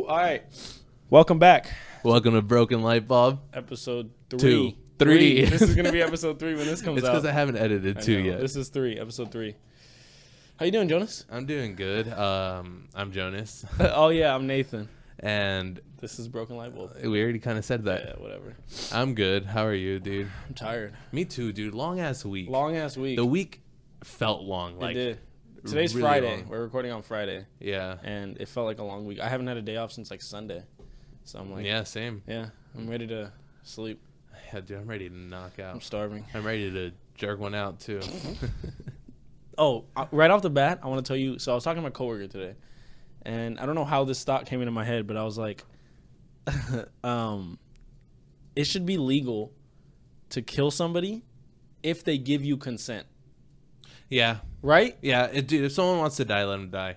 All right. Welcome back. Welcome to Broken Light Bulb. Episode 3. 3. This is going to be episode 3 when this comes It's out. because I haven't edited 2 yet. This is 3, episode 3. How you doing, Jonas? I'm doing good. I'm Jonas. Oh, yeah, I'm Nathan. And this is Broken Light Bulb. we already kind of said that. Yeah, whatever. I'm good. How are you, dude? I'm tired. Me too, dude. Long-ass week. Long-ass week. The week felt long. It did. Today's really Friday. long. We're recording on Friday. Yeah. And it felt like a long week. I haven't had a day off since, like, Sunday. So I'm like... Yeah, same. Yeah, I'm ready to sleep. Yeah, dude, I'm ready to knock out. I'm starving. I'm ready to jerk one out, too. Oh, right off the bat, I want to tell you. So I was talking to my coworker today, and I don't know how this thought came into my head, but I was like, it should be legal to kill somebody if they give you consent. Yeah. Right? Yeah, dude, if someone wants to die, let them die.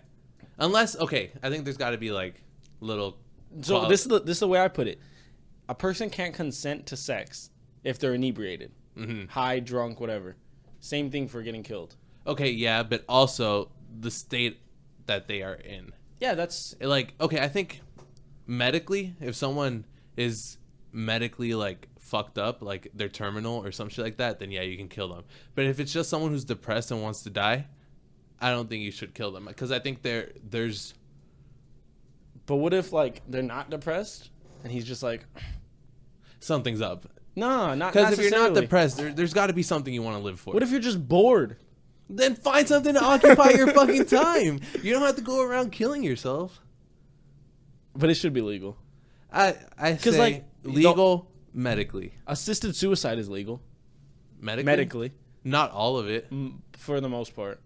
Unless, okay, I think there's got to be, like, little... So this is the way I put it. A person can't consent to sex if they're inebriated, high, drunk, whatever. Same thing for getting killed. Okay, yeah, but also the state that they are in. Yeah, that's... Like, okay, I think medically, if someone is medically, like, fucked up, like they're terminal or some shit like that, then yeah, you can kill them. But if it's just someone who's depressed and wants to die, I don't think you should kill them. Because I think there's... But what if, like, they're not depressed and he's just like... Something's up. No, not Because necessarily. if you're not depressed, there's got to be something you want to live for. What if you're just bored? Then find something to occupy your fucking time. You don't have to go around killing yourself. But it should be legal. I say, like, legal medically. Assisted suicide is legal. Medically? Not all of it. For the most part,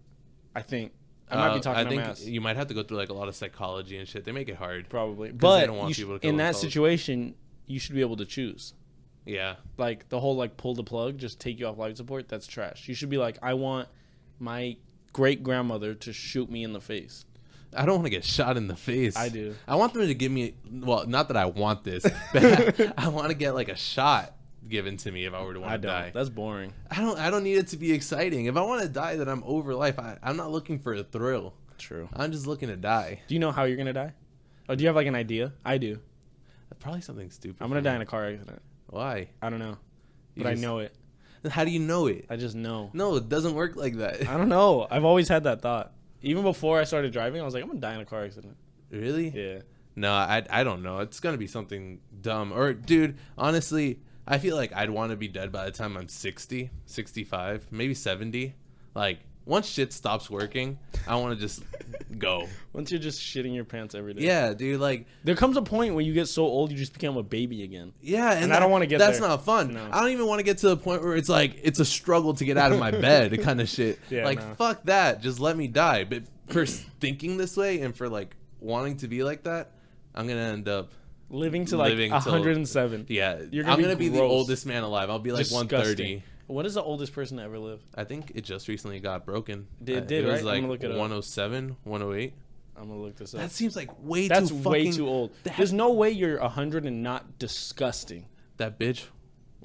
I think. I might be talking my ass. You might have to go through like a lot of psychology and shit. They make it hard. Probably. They But don't want people to kill in that themselves. situation, you should be able to choose. Yeah. Like, the whole, like, pull the plug, just take you off life support, that's trash. You should be like, I want my great-grandmother to shoot me in the face. I don't want to get shot in the face. I do. I want them to give me, well, not that I want this, but I want to get like a shot given to me if I were to want to die. That's boring. I don't need it to be exciting. If I want to die, then I'm over life. I'm not looking for a thrill. True. I'm just looking to die. Do you know how you're going to die? Oh, do you have, like, an idea? I do. Probably something stupid. I'm going to die in a car accident. Why? I don't know. But I know it. How do you know it? I just know. No, it doesn't work like that. I don't know. I've always had that thought. Even before I started driving, I was like, I'm going to die in a car accident. Really? Yeah. No, I don't know. It's going to be something dumb. Or, dude, honestly, I feel like I'd want to be dead by the time I'm 60, 65, maybe 70. Like, once shit stops working, I want to just go. Once you're just shitting your pants every day. Yeah, dude, like... There comes a point when you get so old, you just become a baby again. Yeah, and I don't want to get there. That's not fun. No. I don't even want to get to the point where it's like, it's a struggle to get out of my bed kind of shit. Yeah, like, no. fuck that. Just let me die. But for thinking this way and for, like, wanting to be like that, I'm going to end up... Living to, like, 107. Yeah. I'm going to be the oldest man alive. I'll be, like, Disgusting. 130. What is the oldest person to ever live? I think it just recently got broken. It did, It was right? like I'm gonna look it up. 107, 108. I'm going to look this up. That seems like way That's too way fucking... too old. There's no way you're 100 and not disgusting. That bitch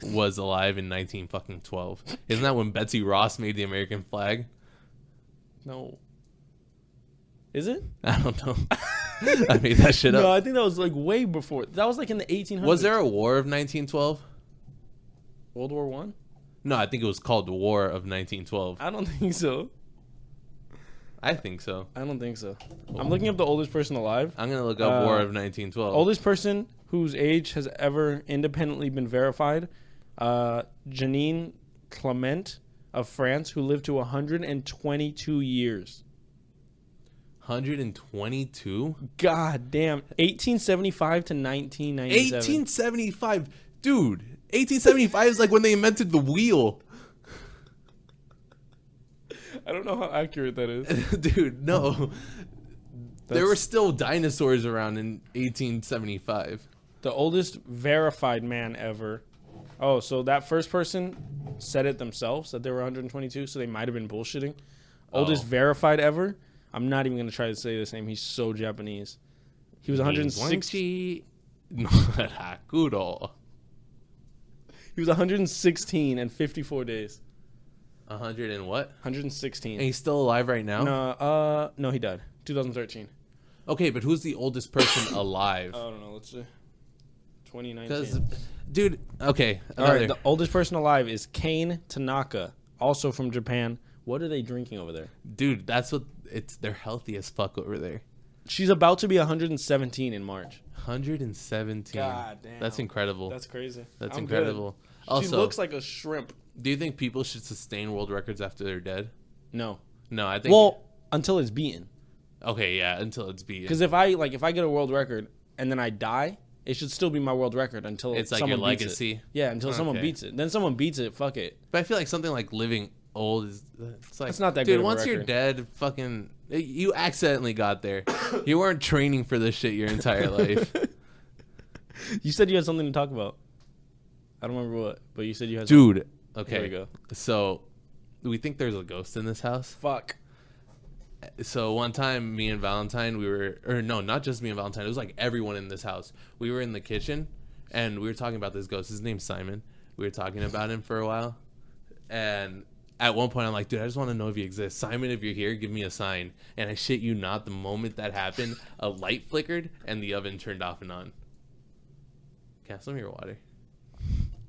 was alive in 1912. Isn't that when Betsy Ross made the American flag? No. Is it? I don't know. I made that shit up. No, I think that was like way before. That was like in the 1800s. Was there a war of 1912? World War One? No, I think it was called the War of 1912. I don't think so. I think so. I don't think so. I'm looking up the oldest person alive. I'm going to look up War of 1912. Oldest person whose age has ever independently been verified, Janine Clement of France, who lived to 122 years. 122? God damn. 1875 to 1997. 1875. Dude, 1875 is like when they invented the wheel. I don't know how accurate that is. Dude, no. There were still dinosaurs around in 1875. The oldest verified man ever. Oh, so that first person said it themselves, that they were 122, so they might have been bullshitting. Oldest verified ever. I'm not even going to try to say this name. He's so Japanese. He was 160. No, Hakuro. He was 116 and 54 days. 100 and what? 116. And he's still alive right now? No, he died. 2013. Okay, but who's the oldest person alive? I don't know. Let's see. 2019. Because, dude, okay. All right, the oldest person alive is Kane Tanaka, also from Japan. What are they drinking over there? Dude, that's what they're healthy as fuck over there. She's about to be 117 in March. 117. God damn. That's incredible. That's crazy. That's incredible. Good. Also, she looks like a shrimp. Do you think people should sustain world records after they're dead? No. No, I think. Well, until it's beaten. Okay, yeah, until it's beaten. Because if I get a world record and then I die, it should still be my world record until it's like someone your beats legacy. It. Yeah, until someone beats it. Then someone beats it. Fuck it. But I feel like something like living old is. It's like, it's not that dude, good. Dude, once you're dead, fucking, you accidentally got there. You weren't training for this shit your entire life. You said you had something to talk about. I don't remember what, but you said you had. Dude, something. Okay. Here we go. So, we think there's a ghost in this house. Fuck. So one time, me and Valentine, not just me and Valentine. It was like everyone in this house. We were in the kitchen, and we were talking about this ghost. His name's Simon. We were talking about him for a while, and at one point, I'm like, dude, I just want to know if he exists. Simon, if you're here, give me a sign. And I shit you not, the moment that happened, a light flickered, and the oven turned off and on. Can I have some of your water?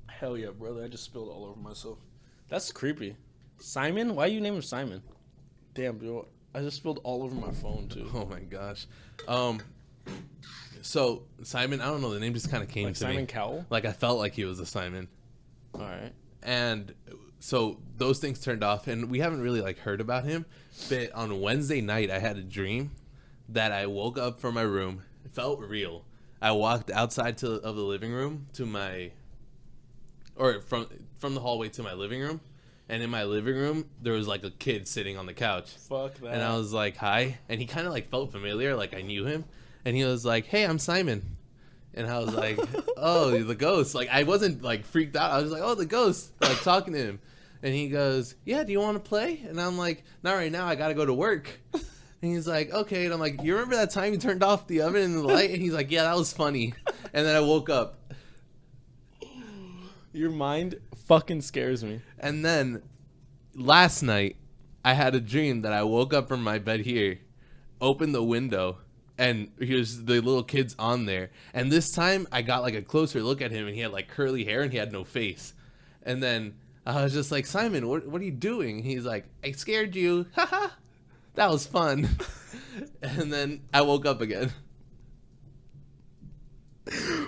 Hell yeah, brother. I just spilled all over myself. That's creepy. Simon? Why you name him Simon? Damn, bro. I just spilled all over my phone, too. Oh, my gosh. So, Simon, I don't know. The name just kind of came to Simon me. Simon Cowell? Like, I felt like he was a Simon. All right. And so, those things turned off, and we haven't really, like, heard about him. But on Wednesday night, I had a dream that I woke up from my room. It felt real. I walked outside of the living room to my... Or from the hallway to my living room. And in my living room, there was like a kid sitting on the couch. Fuck that. And I was like, hi. And he kind of like felt familiar, like I knew him. And he was like, hey, I'm Simon. And I was like, oh, the ghost. Like I wasn't like freaked out. I was like, oh, the ghost. Like talking to him. And he goes, yeah, do you want to play? And I'm like, not right now. I got to go to work. And he's like, okay. And I'm like, you remember that time you turned off the oven and the light? And he's like, yeah, that was funny. And then I woke up. Your mind fucking scares me. And then last night, I had a dream that I woke up from my bed here, opened the window, and here's the little kid's on there. And this time, I got like a closer look at him, and he had like curly hair, and he had no face. And then I was just like, Simon, what are you doing? He's like, I scared you. Haha. That was fun. And then I woke up again.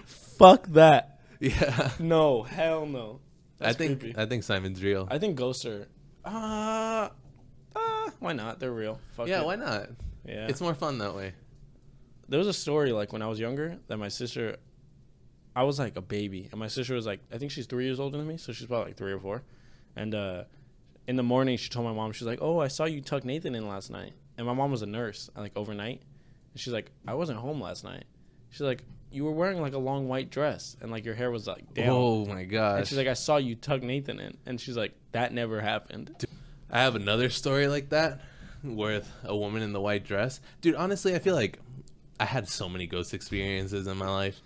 Fuck that. Yeah. No, hell no. That's creepy. I think Simon's real. I think ghosts are. Why not? They're real. Fuck yeah, it. why not? Yeah. It's more fun that way. There was a story like when I was younger that my sister, I was like a baby, and my sister was like, I think she's 3 years older than me, so she's probably like 3 or 4. And in the morning, she told my mom, she's like, oh, I saw you tuck Nathan in last night. And my mom was a nurse, like overnight. And she's like, I wasn't home last night. She's like, you were wearing like a long white dress and like your hair was like down. Oh my gosh. And she's like, I saw you tuck Nathan in. And she's like, that never happened. Dude, I have another story like that with a woman in the white dress. Dude, honestly, I feel like I had so many ghost experiences in my life.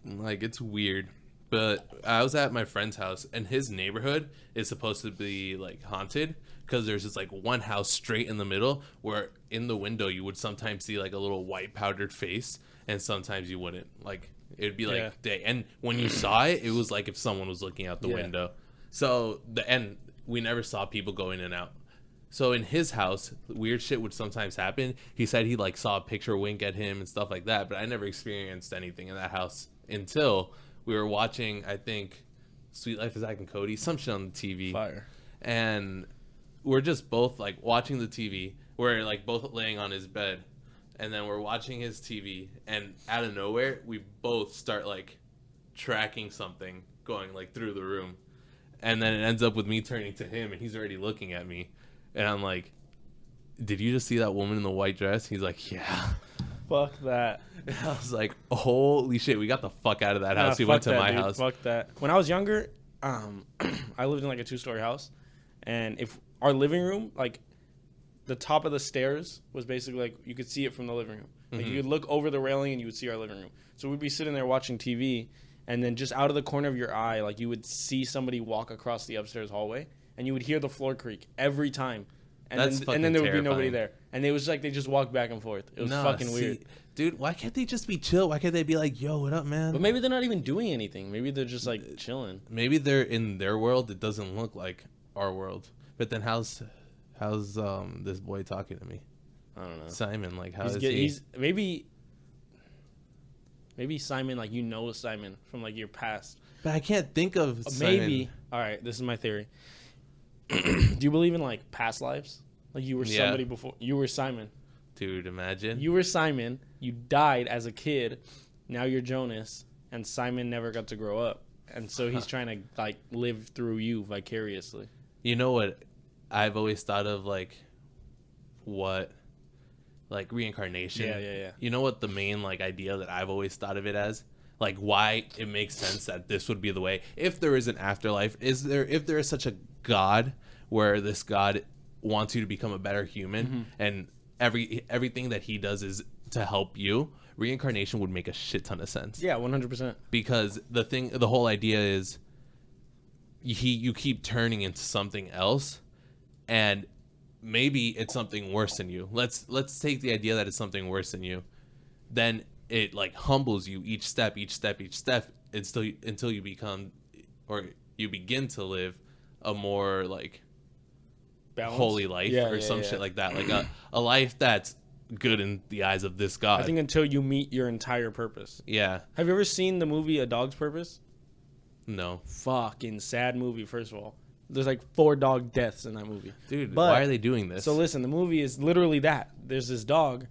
Like, it's weird. But I was at my friend's house, and his neighborhood is supposed to be like haunted because there's this like one house straight in the middle where in the window you would sometimes see like a little white powdered face. And sometimes you wouldn't. Like, it would be like day. And when you saw it, it was like if someone was looking out the window. So, we never saw people go in and out. So, in his house, weird shit would sometimes happen. He said he, like, saw a picture wink at him and stuff like that. But I never experienced anything in that house until we were watching, I think, Sweet Life of Zack and Cody, some shit on the TV. Fire. And we're just both, like, watching the TV. We're, like, both laying on his bed. And then we're watching his TV, and out of nowhere, we both start, like, tracking something going, like, through the room. And then it ends up with me turning to him, and he's already looking at me. And I'm like, did you just see that woman in the white dress? He's like, yeah. Fuck that. And I was like, holy shit, we got the fuck out of that house. We went to my house. Fuck that. When I was younger, I lived in, like, a 2-story house. And if our living room, like... the top of the stairs was basically like you could see it from the living room. Like you could look over the railing and you would see our living room. So we'd be sitting there watching TV, and then just out of the corner of your eye, like you would see somebody walk across the upstairs hallway, and you would hear the floor creak every time. and That's then there would be nobody terrifying. there, and it was like they just walked back and forth. It was fucking weird. Dude, why can't they just be chill? Why can't they be like, yo, what up, man? But maybe they're not even doing anything. Maybe they're just like chilling. Maybe they're in their world. It doesn't look like our world. But then how's this boy talking to me? I don't know. Simon, like how He's maybe Simon, like Simon from like your past. But I can't think of Maybe. Simon. All right, this is my theory. Do you believe in like past lives? Like you were somebody before. You were Simon. Dude, imagine. You were Simon. You died as a kid. Now you're Jonas, and Simon never got to grow up, and so he's trying to like live through you vicariously. You know what? I've always thought of like reincarnation. Yeah. You know what the main like idea that I've always thought of it as? Like why it makes sense that this would be the way. If there is an afterlife, if there is such a God where this God wants you to become a better human and everything that he does is to help you, reincarnation would make a shit ton of sense. Yeah, 100%. Because the whole idea is you keep turning into something else, and maybe it's something worse than you. Let's take the idea that it's something worse than you. Then it like humbles you each step until you become or you begin to live a more like Balance? holy life shit like that, like a life that's good in the eyes of this God. I think until you meet your entire purpose. Yeah. Have you ever seen the movie A Dog's Purpose? No. Fucking sad movie, first of all. There's like 4 dog deaths in that movie. Dude, But- why are they doing this? So listen, the movie is literally that. There's this dog,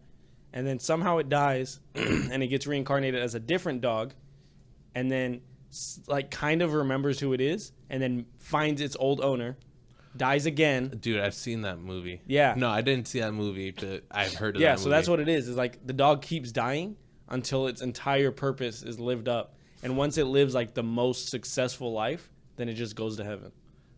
and then somehow it dies, and it gets reincarnated as a different dog, and then like kind of remembers who it is, and then finds its old owner, dies again. Dude, I've seen that movie. Yeah. No, I didn't see that movie, but I've heard of that Yeah, movie. so that's what it is. Is like the dog keeps dying until its entire purpose is lived up, and once it lives like the most successful life, then it just goes to heaven.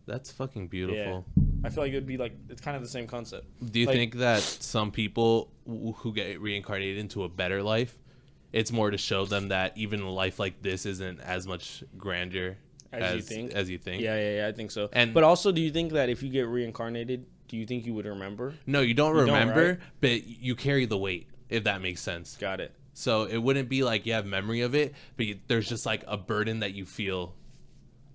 That's fucking beautiful. Yeah. I feel like it would be like it's kind of the same concept. Do you Like- think that some people who get reincarnated into a better life, it's more to show them that even a life like this isn't as much grandeur As you think? Yeah, I think so. And- But also, do you think that if you get reincarnated, do you think you would remember? No, you don't You don't, remember, right? but you carry the weight, if that makes sense. Got it. So it wouldn't be like you have memory of it, but there's just like a burden that you feel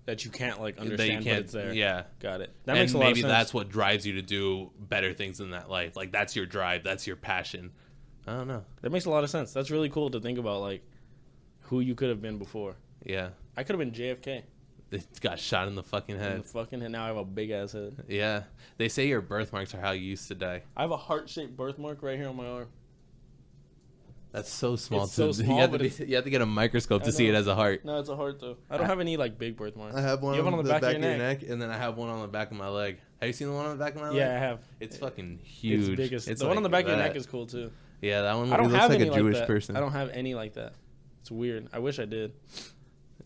That you can't like that you understand, can't. but it's there. Yeah. Got it. That And makes a lot of maybe sense. that's what drives you to do better things in that life. Like that's your drive, that's your passion. I don't know. That makes a lot of sense. That's really cool to think about, like who you could have been before. Yeah. I could have been JFK. It got shot in the fucking In head. the fucking head. Now I have a big ass head. Yeah. They say your birthmarks are how you used to die. I have a heart-shaped birthmark right here on my arm. That's so small. It's so small, you, have but you have to get a microscope I to see it know. as a heart. No, it's a heart though. I don't have any like big birthmarks. I have one, You have one on the back of your neck. and then I have one on the back of my leg. Have you seen the one on the back of my leg? Yeah, I have. It's fucking huge. It's big as, It's the one on the back of your that. neck is cool too. Yeah, that one I don't looks have like any a Jewish like that. person. I don't have any like that. It's weird. I wish I did.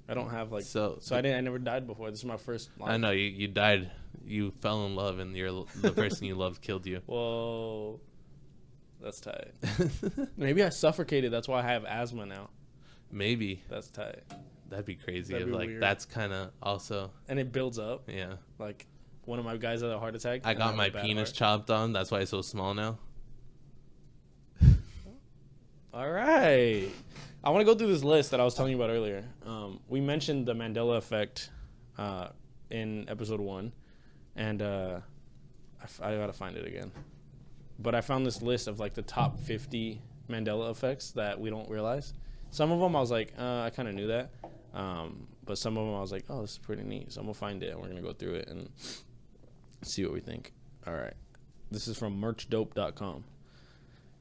I don't have like So I never died before. This is my first life. I know you died. You fell in love, and the person you loved killed you. Whoa. That's tight. Maybe I suffocated. That's why I have asthma now. Maybe That's tight. that'd be crazy. That'd If, be like weird. that's kind of also And it builds up. yeah. Like one of my guys had a heart attack. I and got have my a bad penis heart. chopped on. That's why it's so small now. All right. I want to go through this list that I was telling you about earlier. We mentioned the Mandela effect in episode 1, and I gotta find it again. But I found this list of like the top 50 Mandela effects that we don't realize. Some of them I was like, I kind of knew that. But some of them I was like, oh, this is pretty neat. So I'm gonna find it and we're gonna go through it and see what we think. All right. This is from merchdope.com.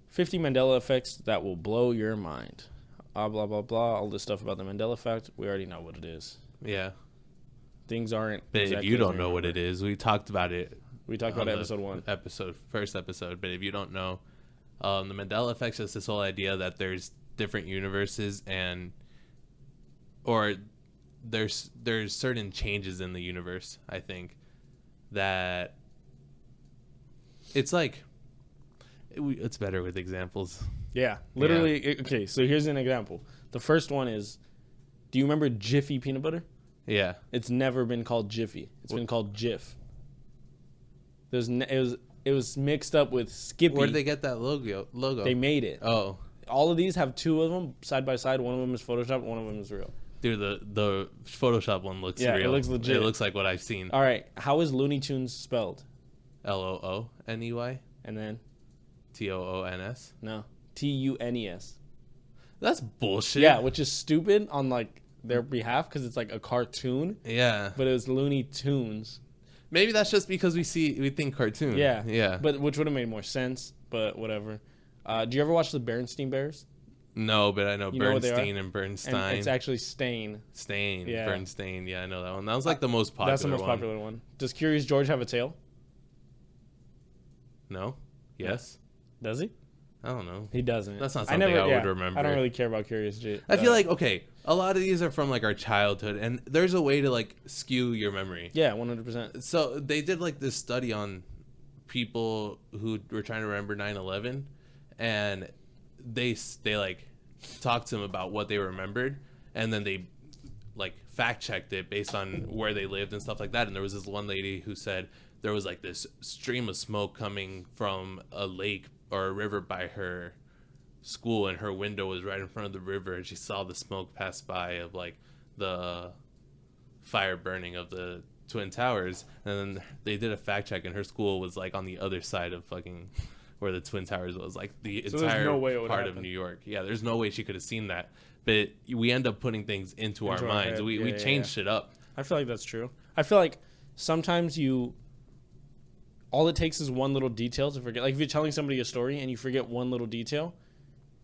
50 Mandela effects that will blow your mind. Blah, blah, blah. All this stuff about the Mandela effect, we already know what it is. Yeah. Things aren't. But exactly if you as don't we know what remember. it is, we talked about it. We talked about on it the episode 1. First episode. But if you don't know, the Mandela effect is just this whole idea that there's different universes or there's certain changes in the universe. I think that it's like it's better with examples. Yeah, literally. Okay, so here's an example. The first one is, do you remember Jiffy peanut butter? Yeah. It's never been called Jiffy. It's been called Jif. It was it was mixed up with Skippy. Where did they get that logo? They made it. Oh. All of these have two of them side by side. One of them is Photoshop. One of them is real. Dude, the Photoshop one looks real. It looks legit. It looks like what I've seen. All right. How is Looney Tunes spelled? Looney. And then? Toons. No. Tunes. That's bullshit. Yeah, which is stupid on like their behalf because it's like a cartoon. Yeah. But it was Looney Tunes. Maybe that's just because we think cartoon. Yeah. Yeah. But which would have made more sense. But whatever. Do you ever watch the Berenstain Bears? No, but I know Bernstein and Bernstein. And it's actually Stain. Yeah. Bernstein. Yeah, I know that one. That was like the most popular one. That's the most popular one. Does Curious George have a tail? No. Yes. Does he? I don't know. He doesn't. That's not something I would remember. I don't really care about Curious George. I feel like, okay, a lot of these are from like our childhood, and there's a way to like skew your memory. Yeah, 100%. So they did like this study on people who were trying to remember 9/11, and they like talked to them about what they remembered, and then they like fact checked it based on where they lived and stuff like that. And there was this one lady who said there was like this stream of smoke coming from a lake or a river by her school, and her window was right in front of the river, and she saw the smoke pass by of like the fire burning of the Twin Towers. And then they did a fact check, and her school was like on the other side of fucking where the Twin Towers was, like the entire part of New York. Yeah, there's no way she could have seen that. But we end up putting things into our minds. We change shit up. I feel like that's true. I feel like sometimes all it takes is one little detail to forget. Like if you're telling somebody a story and you forget one little detail,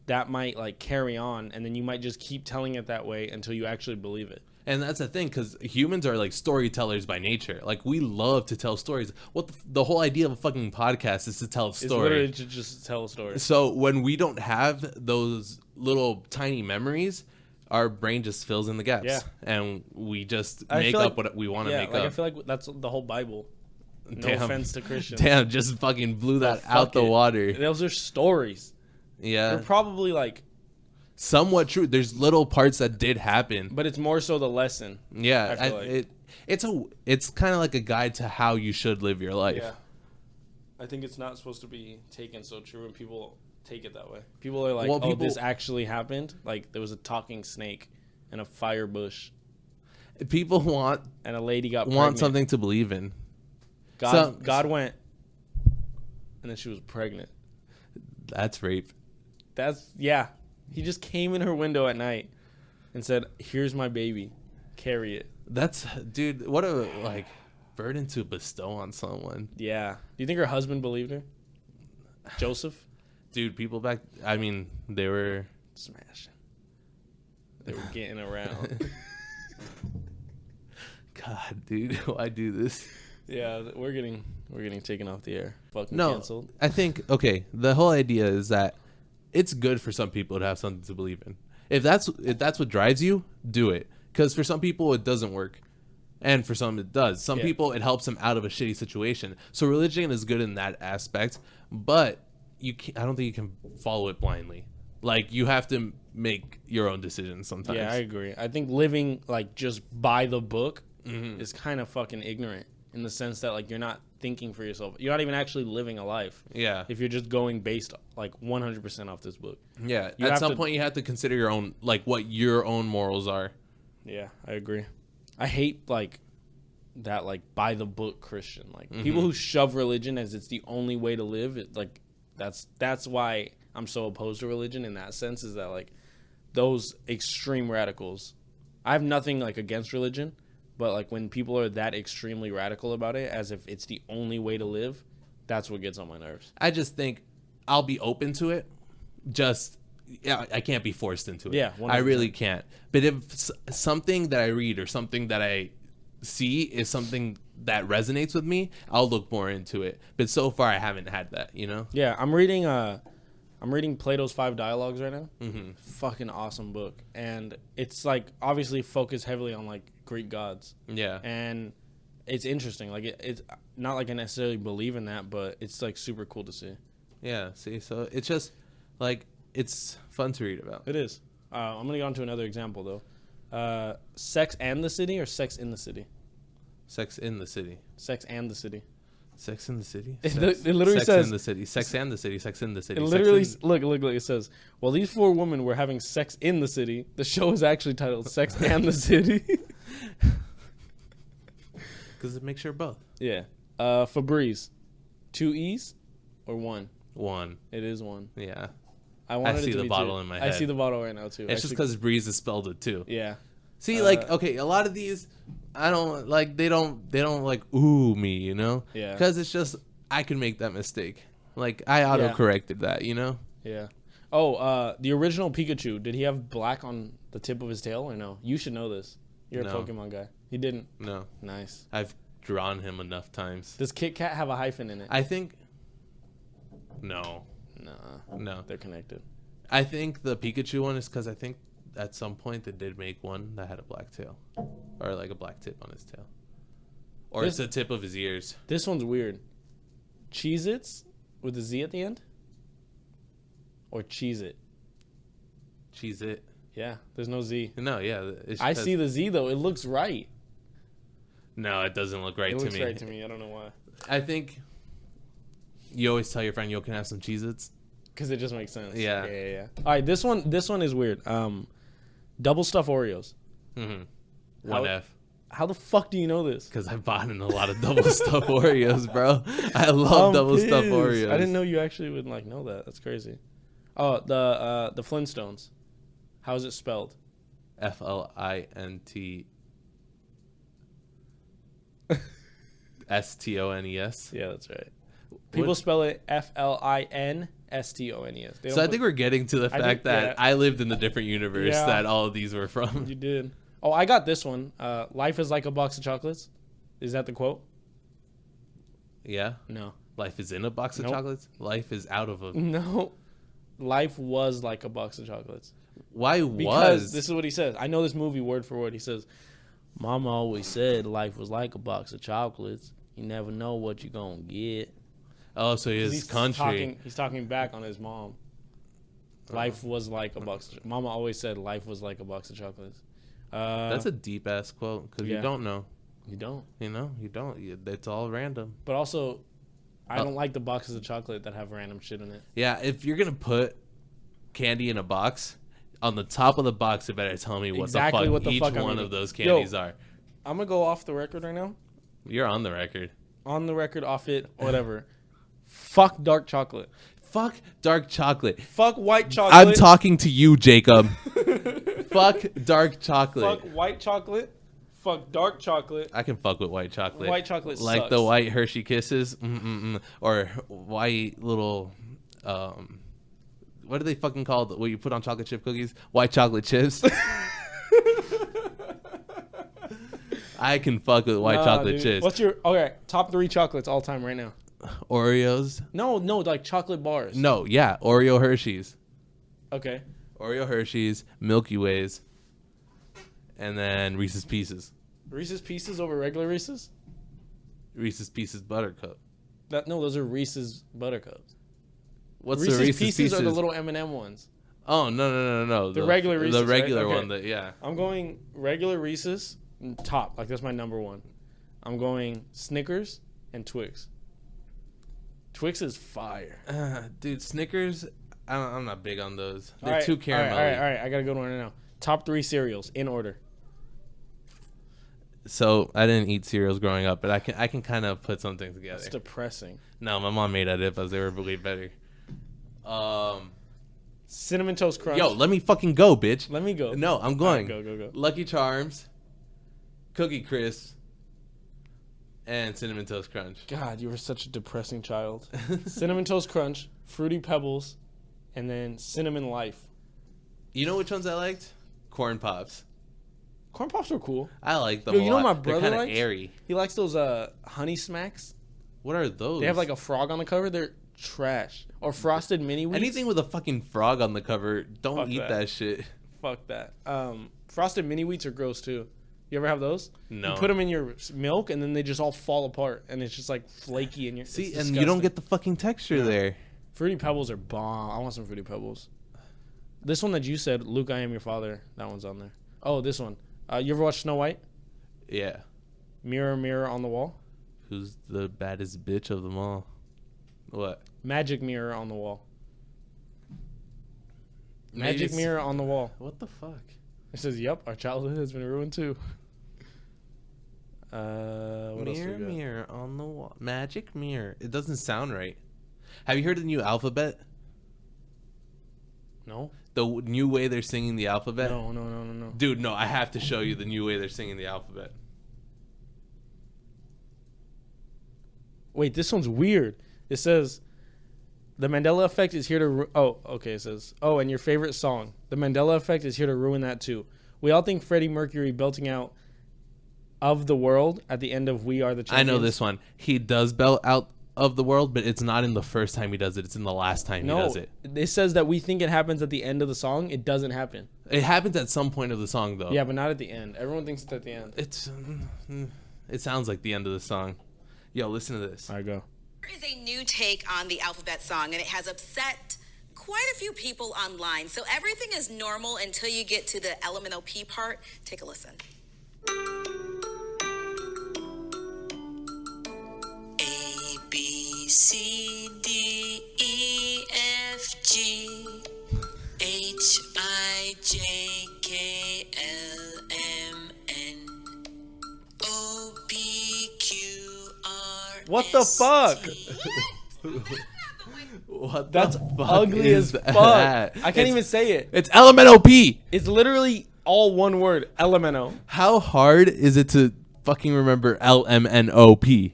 that might like carry on, and then you might just keep telling it that way until you actually believe it. And that's the thing, because humans are like storytellers by nature. Like we love to tell stories. What the whole idea of a fucking podcast is to tell a story. It's literally to just tell a story. So when we don't have those little tiny memories, our brain just fills in the gaps. Yeah. And we just make up what we want to make up. I feel like that's the whole Bible. No offense to Christians. Damn, just fucking blew that out the water. Those are stories. Yeah. They're probably like somewhat true. There's little parts that did happen, but it's more so the lesson. Yeah, it's kind of like a guide to how you should live your life. Yeah, I think it's not supposed to be taken so true, and people take it that way. People are like, "Oh, this actually happened." Like there was a talking snake in a fire bush. People want and a lady got pregnant. Something to believe in. God went, and then she was pregnant. That's rape. He just came in her window at night and said, "Here's my baby, carry it." Dude, what a like burden to bestow on someone. Yeah. Do you think her husband believed her? Joseph? Dude, people they were smashing. They were getting around. God, dude, why do this? Yeah, we're getting taken off the air. Fucking canceled. I think the whole idea is that it's good for some people to have something to believe in. If that's what drives you, do it. Because for some people it doesn't work, and for some it does. Some people it helps them out of a shitty situation. So religion is good in that aspect, but I don't think you can follow it blindly. Like you have to make your own decisions sometimes. Yeah, I agree. I think living like just by the book is kind of fucking ignorant in the sense that like you're not thinking for yourself. You're not even actually living a life. Yeah. If you're just going based like 100% off this book. Yeah. At some point you have to consider your own, like what your own morals are. Yeah, I agree. I hate like that like by the book Christian. Like people who shove religion as it's the only way to live. Like that's why I'm so opposed to religion in that sense, is that like those extreme radicals. I have nothing like against religion. But like when people are that extremely radical about it, as if it's the only way to live, that's what gets on my nerves. I just think I'll be open to it. I can't be forced into it. Yeah, 100%. I really can't. But if something that I read or something that I see is something that resonates with me, I'll look more into it. But so far, I haven't had that. You know? Yeah, I'm reading Plato's 5 Dialogues right now. Fucking awesome book, and it's like obviously focused heavily on like Greek gods. Yeah, and it's interesting. Like it's not like I necessarily believe in that, but it's like super cool to see. Yeah, see, so it's just like it's fun to read about. It is. I'm gonna go on to another example though. Sex and the City or Sex in the City? Sex in the City. Sex and the City. Sex in the City. It literally Sex says in the City. Sex and the City. Sex in the City. It literally look. It says, "While these 4 women were having sex in the city, the show is actually titled Sex and the City." Because it makes sure both. Yeah. Febreze, 2 E's or 1? 1. It is 1. Yeah. I see the bottle in my head. I see the bottle right now too. It's just because Breeze has spelled it too. Yeah. See, okay, a lot of these, I don't like. They don't like ooh me, you know. Yeah. Because it's just I can make that mistake. Like I auto-corrected that, you know. Yeah. Oh, the original Pikachu, did he have black on the tip of his tail or no? You should know this. You're a Pokemon guy. He didn't. No. Nice. I've drawn him enough times. Does Kit Kat have a hyphen in it? I think. No. No. They're connected. I think the Pikachu one is because I think at some point they did make one that had a black tail, or like a black tip on his tail, or it's the tip of his ears. This one's weird. Cheez-Its with a Z at the end, or Cheez-It? Cheez-It. Yeah, there's no Z. No, yeah. I see the Z though. It looks right. No, it doesn't look right to me. It looks right to me. I don't know why. I think you always tell your friend, "Yo, can I have some Cheez-Its?" Because it just makes sense. Yeah. All right, this one is weird. Double stuffed Oreos. Mm-hmm. 1F. How the fuck do you know this? Because I bought in a lot of double stuffed Oreos, bro. I love double stuffed Oreos. I didn't know you actually would like know that. That's crazy. Oh, the Flintstones. How is it spelled? FLINT STONES. Yeah, that's right. People spell it FLINSTONES. So I think we're getting to the fact that I lived in the different universe that all of these were from. You did. Oh, I got this one. Life is like a box of chocolates. Is that the quote? Yeah. No. Life is in a box of chocolates? Life is out of a... No. Life was like a box of chocolates. Why Because this is what he says. I know this movie word for word. He says, Mama always said life was like a box of chocolates. You never know what you're going to get. Oh, so he's country. He's talking back on his mom. Life was like a box of... Mama always said life was like a box of chocolates. That's a deep-ass quote because you don't know. You don't. You know? You don't. It's all random. But also, I don't like the boxes of chocolate that have random shit in it. Yeah, if you're going to put candy in a box, on the top of the box, it better tell me what each one of those candies are. I'm going to go off the record right now. You're on the record. On the record, off it, whatever. Fuck dark chocolate. Fuck dark chocolate. Fuck white chocolate. I'm talking to you, Jacob. Fuck dark chocolate. Fuck white chocolate. Fuck dark chocolate. I can fuck with white chocolate. White chocolate like sucks. The white Hershey Kisses, or white little, what are they fucking called? What you put on chocolate chip cookies? White chocolate chips. I can fuck with white chocolate chips. What's your top 3 chocolates all time right now? Oreos. No, like chocolate bars. No, yeah, Oreo Hershey's. Okay. Oreo Hershey's, Milky Ways, and then Reese's Pieces. Reese's Pieces over regular Reese's? Reese's Pieces Buttercup. No, those are Reese's Buttercups. What's Reese's the Reese's Pieces? Are the little M&M ones. Oh, no. The regular Reese's, the regular right? one, yeah. I'm going regular Reese's, top. Like, that's my number one. I'm going Snickers and Twix. Twix is fire. Dude, Snickers, I'm not big on those. They're too caramelly. All right. I got to go to one right now. Top 3 cereals in order. So, I didn't eat cereals growing up, but I can kind of put something together. That's depressing. No, my mom made Arepas. They were way better. Cinnamon Toast Crunch. Yo, let me fucking go, bitch. Let me go. No, I'm going. Right, go. Lucky Charms, Cookie Crisp, and Cinnamon Toast Crunch. God, you were such a depressing child. Cinnamon Toast Crunch, Fruity Pebbles, and then Cinnamon Life. You know which ones I liked? Corn Pops. Corn Pops are cool. I like them a lot. You know what my brother They're likes? kind of airy. He likes those Honey Smacks. What are those? They have like a frog on the cover. They're trash. Or Frosted Mini Wheats. Anything with a fucking frog on the cover, don't eat that shit. Fuck that. Frosted Mini Wheats are gross too. You ever have those? No. You put them in your milk and then they just all fall apart and it's just like flaky in your. See, and you don't get the fucking texture there. Fruity Pebbles are bomb. I want some Fruity Pebbles. This one that you said, Luke, I Am Your Father. That one's on there. Oh, this one. You ever watch Snow White? Yeah. Mirror, Mirror on the Wall. Who's the baddest bitch of them all? What? Magic mirror on the wall. Maybe Magic it's- mirror on the wall. What the fuck? It says, "Yep, our childhood has been ruined too." What else we Mirror, got? mirror on the wall. Magic mirror. It doesn't sound right. Have you heard the new alphabet? No, The new way they're singing the alphabet? no. Dude, no, I have to show you the new way they're singing the alphabet. Wait, this one's weird. It says, "The Mandela effect is here to." Okay. It says, "Oh, and your favorite song, the Mandela effect is here to ruin that too. We all think Freddie Mercury belting out of the world at the end of We Are the Champions." I know this one. He does belt out of the world, but it's not in the first time he does it. It's in the last time he does it. It says that we think it happens at the end of the song. It doesn't happen. It happens at some point of the song, though. Yeah, but not at the end. Everyone thinks it's at the end. It sounds like the end of the song. Yo, listen to this. All right, go. There is a new take on the alphabet song, and it has upset quite a few people online. So everything is normal until you get to the elemental P part. Take a listen. A, B, C, D, E, F, G, H, I, J, K, L, M, N, O, P, Q, R, What the fuck? What That's the fuck ugly is as fuck. that? I can't even say it. It's LMNOP. It's literally all one word. Elemento. How hard is it to fucking remember LMNOP?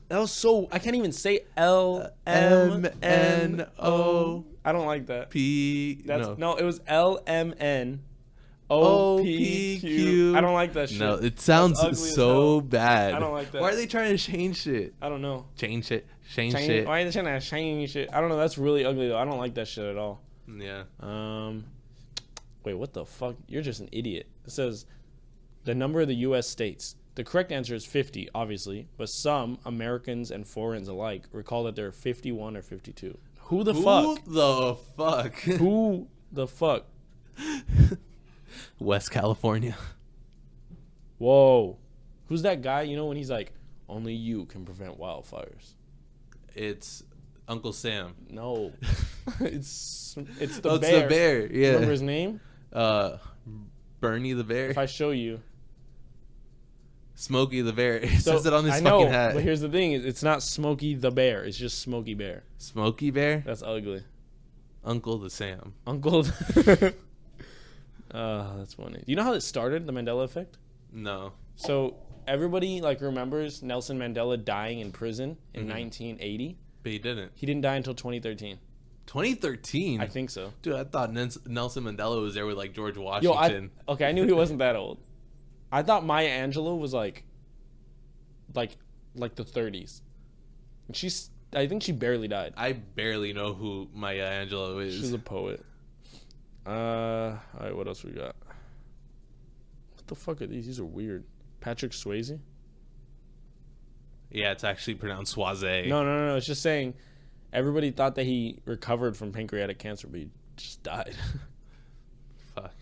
That was so. I can't even say L M N O. I don't like that. P. No, it was L M N O P Q. I don't like that shit. No, it sounds That's ugly as so hell. bad. I don't like that. Why are they trying to change shit? I don't know. Change shit. Change Shiny, shit. why are they trying to shiny shit? I don't know. That's really ugly though. I don't like that shit at all. Yeah. Wait, what the fuck? You're just an idiot. It says the number of the U.S. states. The correct answer is 50, obviously, but some Americans and foreigners alike recall that there are 51 or 52. Who the fuck? Who the fuck? Who the fuck? West California. Whoa. Who's that guy? You know when he's like, only you can prevent wildfires. It's Uncle Sam. No. it's the It's bear. the bear. Yeah. Remember his name? Bernie the bear. If I show you. Smokey the bear. It So, says it on his I know, fucking hat. but here's the thing. It's not Smokey the Bear. It's just Smokey Bear. Smokey Bear. That's ugly. Uncle the Sam. Uncle. That's funny. Do you know how it started, the Mandela effect? No. So everybody like remembers Nelson Mandela dying in prison in Mm-hmm. 1980. But he didn't. He didn't die until 2013. 2013? I think so. Dude, I thought Nelson Mandela was there with like George Yo, Washington. I knew he wasn't that old. I thought Maya Angelou was like the 30s. And I think she barely died. I barely know who Maya Angelou is. She's a poet. All right, what else we got? What the fuck are these? These are weird. Patrick Swayze? Yeah, it's actually pronounced Swaze. No. It's just saying everybody thought that he recovered from pancreatic cancer, but he just died. Fuck.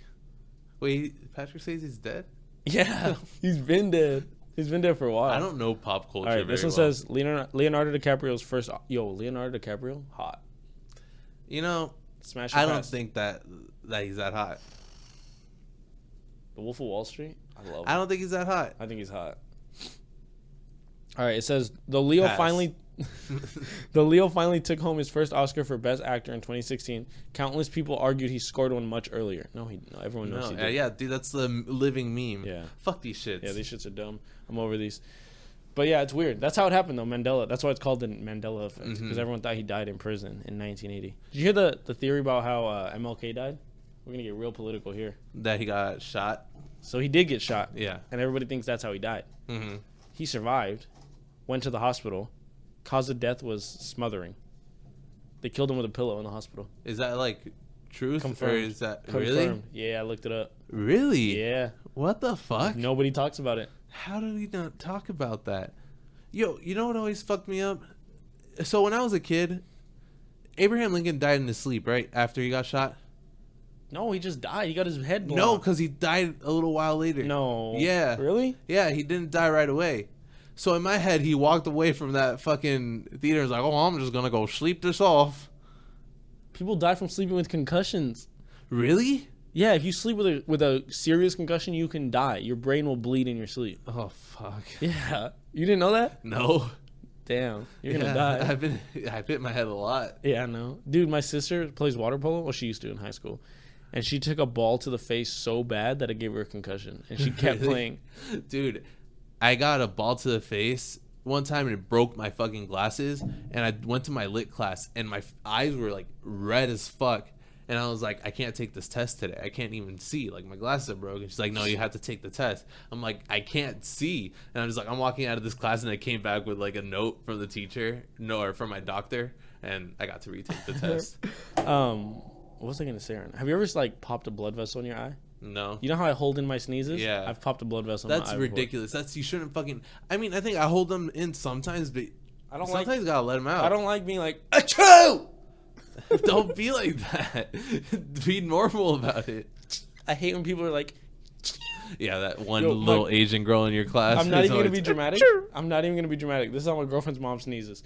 Wait, Patrick Swayze's dead? Yeah, he's been dead. He's been dead for a while. I don't know pop culture All right, this very one well. says Leonardo DiCaprio's first. Leonardo DiCaprio, hot. You know, Smash. I don't think that he's that hot. The Wolf of Wall Street. I love him. I don't think he's that hot. I think he's hot. All right, it says the Leo Pass. finally took home his first Oscar for Best Actor in 2016. Countless people argued he scored one much earlier. No, everyone knows he did. Yeah, dude, that's the living meme. Yeah. Fuck these shits. Yeah, these shits are dumb. I'm over these. But yeah, it's weird. That's how it happened though. Mandela. That's why it's called the Mandela effect because everyone thought he died in prison in 1980. Did you hear the theory about how MLK died? We're gonna get real political here. That he got shot. So he did get shot. Yeah. And everybody thinks that's how he died. Mm-hmm. He survived, went to the hospital. Cause of death was smothering. They killed him with a pillow in the hospital. Is that like truth? Confirmed. Or is that Confirmed. really? Yeah, I looked it up. Really? Yeah. What the fuck? Nobody talks about it. How did we not talk about that? Yo, you know what always fucked me up? So when I was a kid, Abraham Lincoln died in his sleep, right? After he got shot? No, he just died. He got his head blown No, off. because he died a little while later. No. Yeah. Really? Yeah, he didn't die right away. So in my head, he walked away from that fucking theater and was like, oh, I'm just going to go sleep this off. People die from sleeping with concussions. Really? Yeah, if you sleep with a serious concussion, you can die. Your brain will bleed in your sleep. Oh, fuck. Yeah. You didn't know that? No. Damn. You're going to die. I hit my head a lot. Yeah, I know. Dude, my sister plays water polo. Well, she used to in high school. And she took a ball to the face so bad that it gave her a concussion. And she kept playing. Dude, I got a ball to the face one time and it broke my fucking glasses. And I went to my lit class and my eyes were like red as fuck. And I was like, I can't take this test today. I can't even see. Like, my glasses are broken. She's like, no, you have to take the test. I'm like, I can't see. And I'm just like, I'm walking out of this class, and I came back with, like, a note from the teacher. No, or from my doctor. And I got to retake the test. What was I going to say right now? Have you ever, like, popped a blood vessel in your eye? No. You know how I hold in my sneezes? Yeah. I've popped a blood vessel in my eye. That's ridiculous. You shouldn't fucking... I mean, I think I hold them in sometimes, but sometimes gotta let them out. I don't like being like, achoo! Don't be like that. Be normal about it. I hate when people are like, yeah, that one little Asian girl in your class. I'm not even going to be dramatic. I'm not even going to be dramatic. This is how my girlfriend's mom sneezes.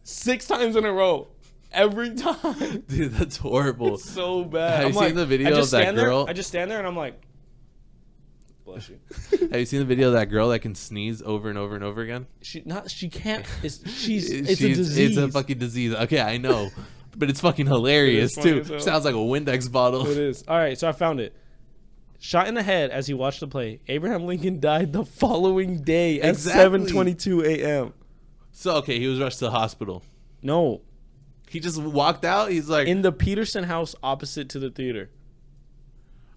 6 times in a row. Every time. Dude, that's horrible. It's so bad. Have you seen the video of that girl? I just stand there and I'm like, bless you. Have you seen the video of that girl that can sneeze over and over and over again? She can't. It's a disease. It's a fucking disease. Okay, I know. But it's fucking hilarious, too. Sounds like a Windex bottle. It is. All right, so I found it. Shot in the head as he watched the play. Abraham Lincoln died the following day at 7:22 a.m. So, okay, he was rushed to the hospital. No. He just walked out? He's like... in the Peterson house opposite to the theater.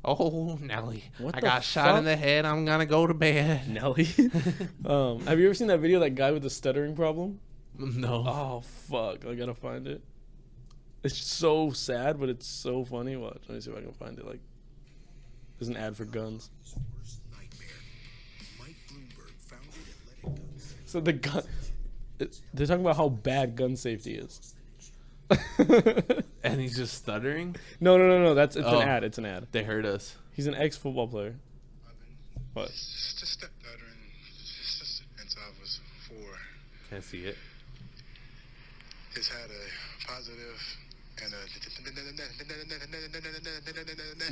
Oh, Nelly. I got shot in the head. I'm going to go to bed. Nelly? Have you ever seen that video of that guy with the stuttering problem? No. Oh, fuck. I got to find it. It's so sad, but it's so funny. Watch. Let me see if I can find it. Like, there's an ad for guns. So the gun... they're talking about how bad gun safety is. And he's just stuttering? No. It's an ad. It's an ad. They heard us. He's an ex-football player. What? Just stuttering since I was 4. Can't see it. It's had a positive and a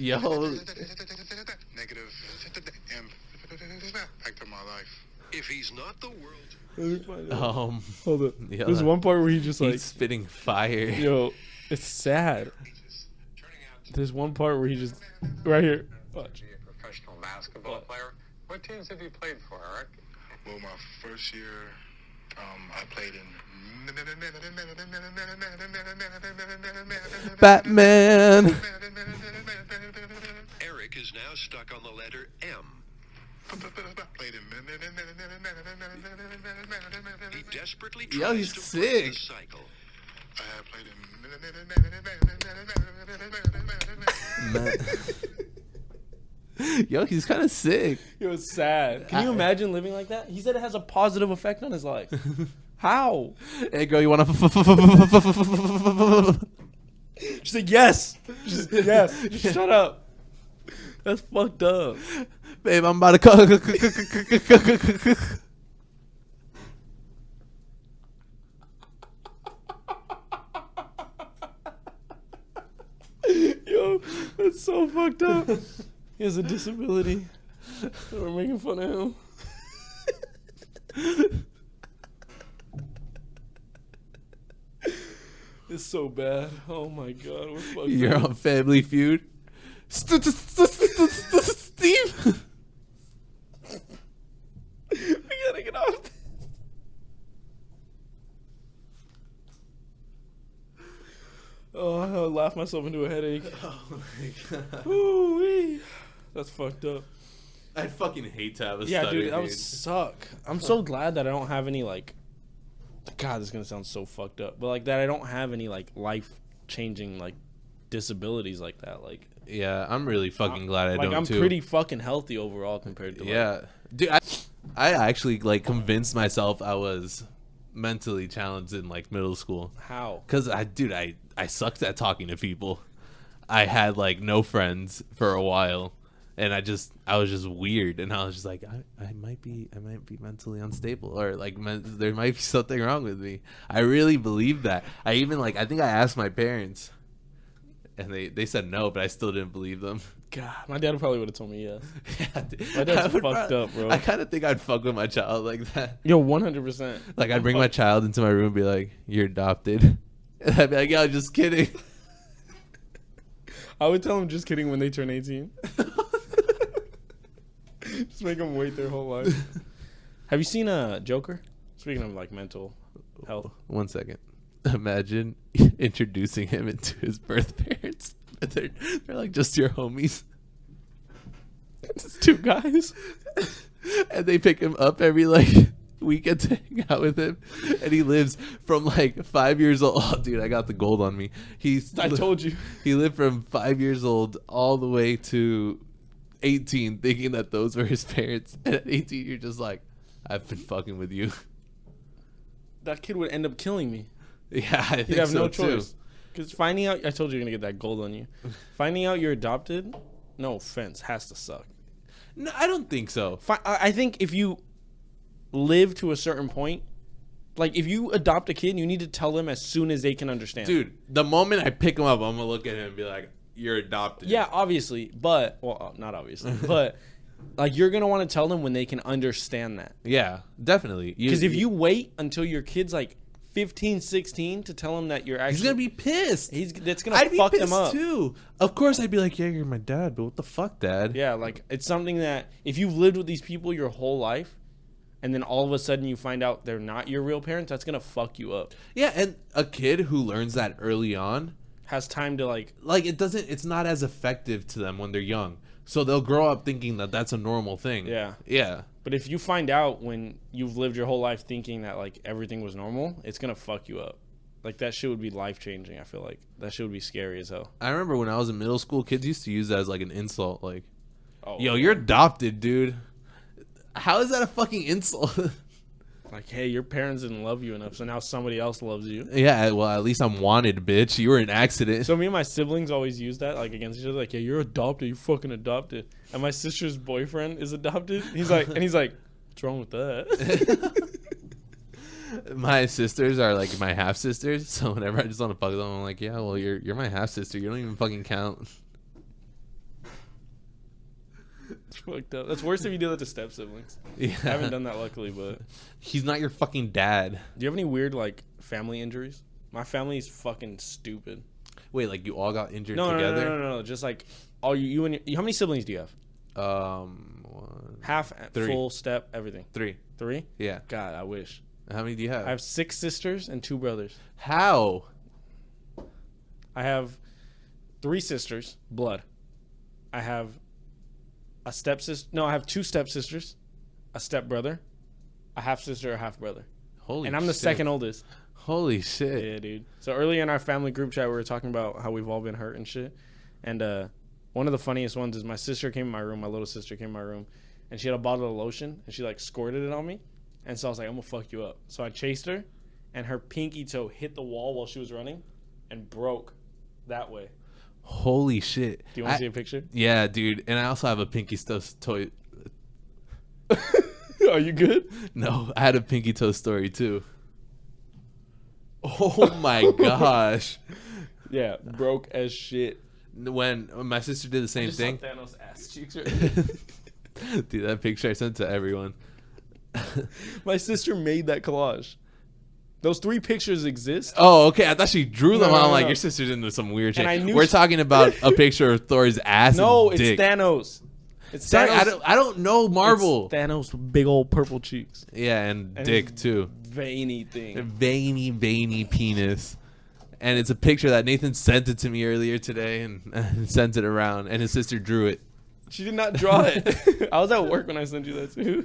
Yo. negative impact on my life. If he's not the world... Hold up. Yeah, There's one part where he just like... he's spitting fire. Yo, it's sad. There's one part where he just... right here. Watch. Be a professional basketball player. What teams have you played for, Eric? Well, my first year, I played in Batman. Eric is now stuck on the letter M. He desperately tries Yo, he's to break sick. the cycle. I have played Yo, he's kind of sick. It was sad. Can you imagine living like that? He said it has a positive effect on his life. How? Hey, girl, you want to... She's like, yes. Yes. Just shut up. That's fucked up. Babe, I'm about to cook. Yo, that's so fucked up. He has a disability. We're making fun of him. It's so bad. Oh my god, we're fucked You're up. on Family Feud. Steve. We gotta get off. Oh, I laughed myself into a headache. Oh my god. Ooh-wee. That's fucking up. I'd fucking hate to have a Yeah, stutter, dude, that would suck. I'm so glad that I don't have any, like... God, this is gonna sound so fucked up. But, like, that I don't have any, like, life-changing, like, disabilities like that. Like... Yeah, I'm really fucking glad I like, don't, I'm too. pretty fucking healthy overall compared to, like... Yeah. Dude, I actually, like, convinced myself I was mentally challenged in, like, middle school. How? Because, I sucked at talking to people. I had, like, no friends for a while. And I was just weird, and I was just like, I might be mentally unstable, or like there might be something wrong with me. I really believed that. I even I think I asked my parents, and they said no, but I still didn't believe them. God, my dad probably would have told me yes. Yeah, dude. My dad's fucked up, bro. I kind of think I'd fuck with my child like that. Yo, 100%. Like I'd bring my child into my room and be like, "You're adopted," and I'd be like, "Yo, just kidding." I would tell them just kidding when they turn 18. Just make them wait their whole life. Have you seen Joker? Speaking of like mental health. 1 second. Imagine introducing him into his birth parents. They're like just your homies. It's two guys. And they pick him up every weekend to hang out with him. And he lives from 5 years old. Oh, dude, I got the gold on me. I told you. He lived from 5 years old all the way to 18 thinking that those were his parents. And at 18, you're just like, I've been fucking with you. That kid would end up killing me. Yeah, I think He'd have so no too. choice. Because finding out, I told you you're going to get that gold on you. Finding out you're adopted, no offense, has to suck. No, I don't think so. I think if you live to a certain point, like if you adopt a kid, you need to tell them as soon as they can understand. Dude, the moment I pick him up, I'm going to look at him and be like, you're adopted. Yeah, obviously, but well, not obviously, but you're gonna want to tell them when they can understand that. Yeah, definitely. Because if you wait until your kid's 15, 16 to tell him that you're actually, he's gonna be pissed. That's gonna fuck them up too. Of course, I'd be like, yeah, you're my dad, but what the fuck, Dad? Yeah, it's something that if you've lived with these people your whole life, and then all of a sudden you find out they're not your real parents, that's gonna fuck you up. Yeah, and a kid who learns that early on has time to it's not as effective to them when they're young, so they'll grow up thinking that that's a normal thing. Yeah. But if you find out when you've lived your whole life thinking that everything was normal, it's gonna fuck you up. That shit would be life changing. I feel like that shit would be scary as hell. I remember when I was in middle school, kids used to use that as an insult, oh, yo, you're adopted, dude. How is that a fucking insult? Hey, your parents didn't love you enough, so now somebody else loves you. Yeah, well, at least I'm wanted, bitch. You were an accident. So me and my siblings always use that, against each other. Yeah, you're adopted. You fucking adopted. And my sister's boyfriend is adopted. He's like, what's wrong with that? My sisters are my half sisters. So whenever I just want to fuck with them, I'm like, yeah, well, you're my half sister. You don't even fucking count. It's fucked up. That's worse if you do that to step siblings. Yeah. I haven't done that luckily, but he's not your fucking dad. Do you have any weird family injuries? My family's fucking stupid. Wait, you all got injured together? No. Just all you and how many siblings do you have? Half, three. Full, step, everything. Three? Yeah. God, I wish. How many do you have? I have 6 sisters and 2 brothers. How? I have 3 sisters, blood. I have a stepsister. No, I have 2 stepsisters, a stepbrother, a half sister, a half brother. Holy And I'm the shit. second oldest. Holy shit. Yeah, dude. So earlier in our family group chat, we were talking about how we've all been hurt and shit. And one of the funniest ones is my sister came in my room, my little sister came in my room, and she had a bottle of lotion, and she squirted it on me. And so I was like, I'm going to fuck you up. So I chased her, and her pinky toe hit the wall while she was running and broke that way. Holy shit. Do you want to see a picture? Yeah, dude. And I also have a pinky toe toy. Are you good? No, I had a pinky toe story too. Oh my gosh. Yeah, broke as shit. When my sister did the same thing. Saw Thanos' ass cheeks right Dude, that picture I sent to everyone. My sister made that collage. Those 3 pictures exist. Oh, okay. I thought she drew them. No, I'm no. your sister's into some weird shit. And I knew We're talking about a picture of Thor's ass. No, and it's dick. Thanos. It's Sorry, Thanos. I don't know Marvel. It's Thanos with big old purple cheeks. Yeah, and And dick his too. Veiny thing. Veiny penis. And it's a picture that Nathan sent it to me earlier today and sent it around. And his sister drew it. She did not draw it. I was at work when I sent you that too.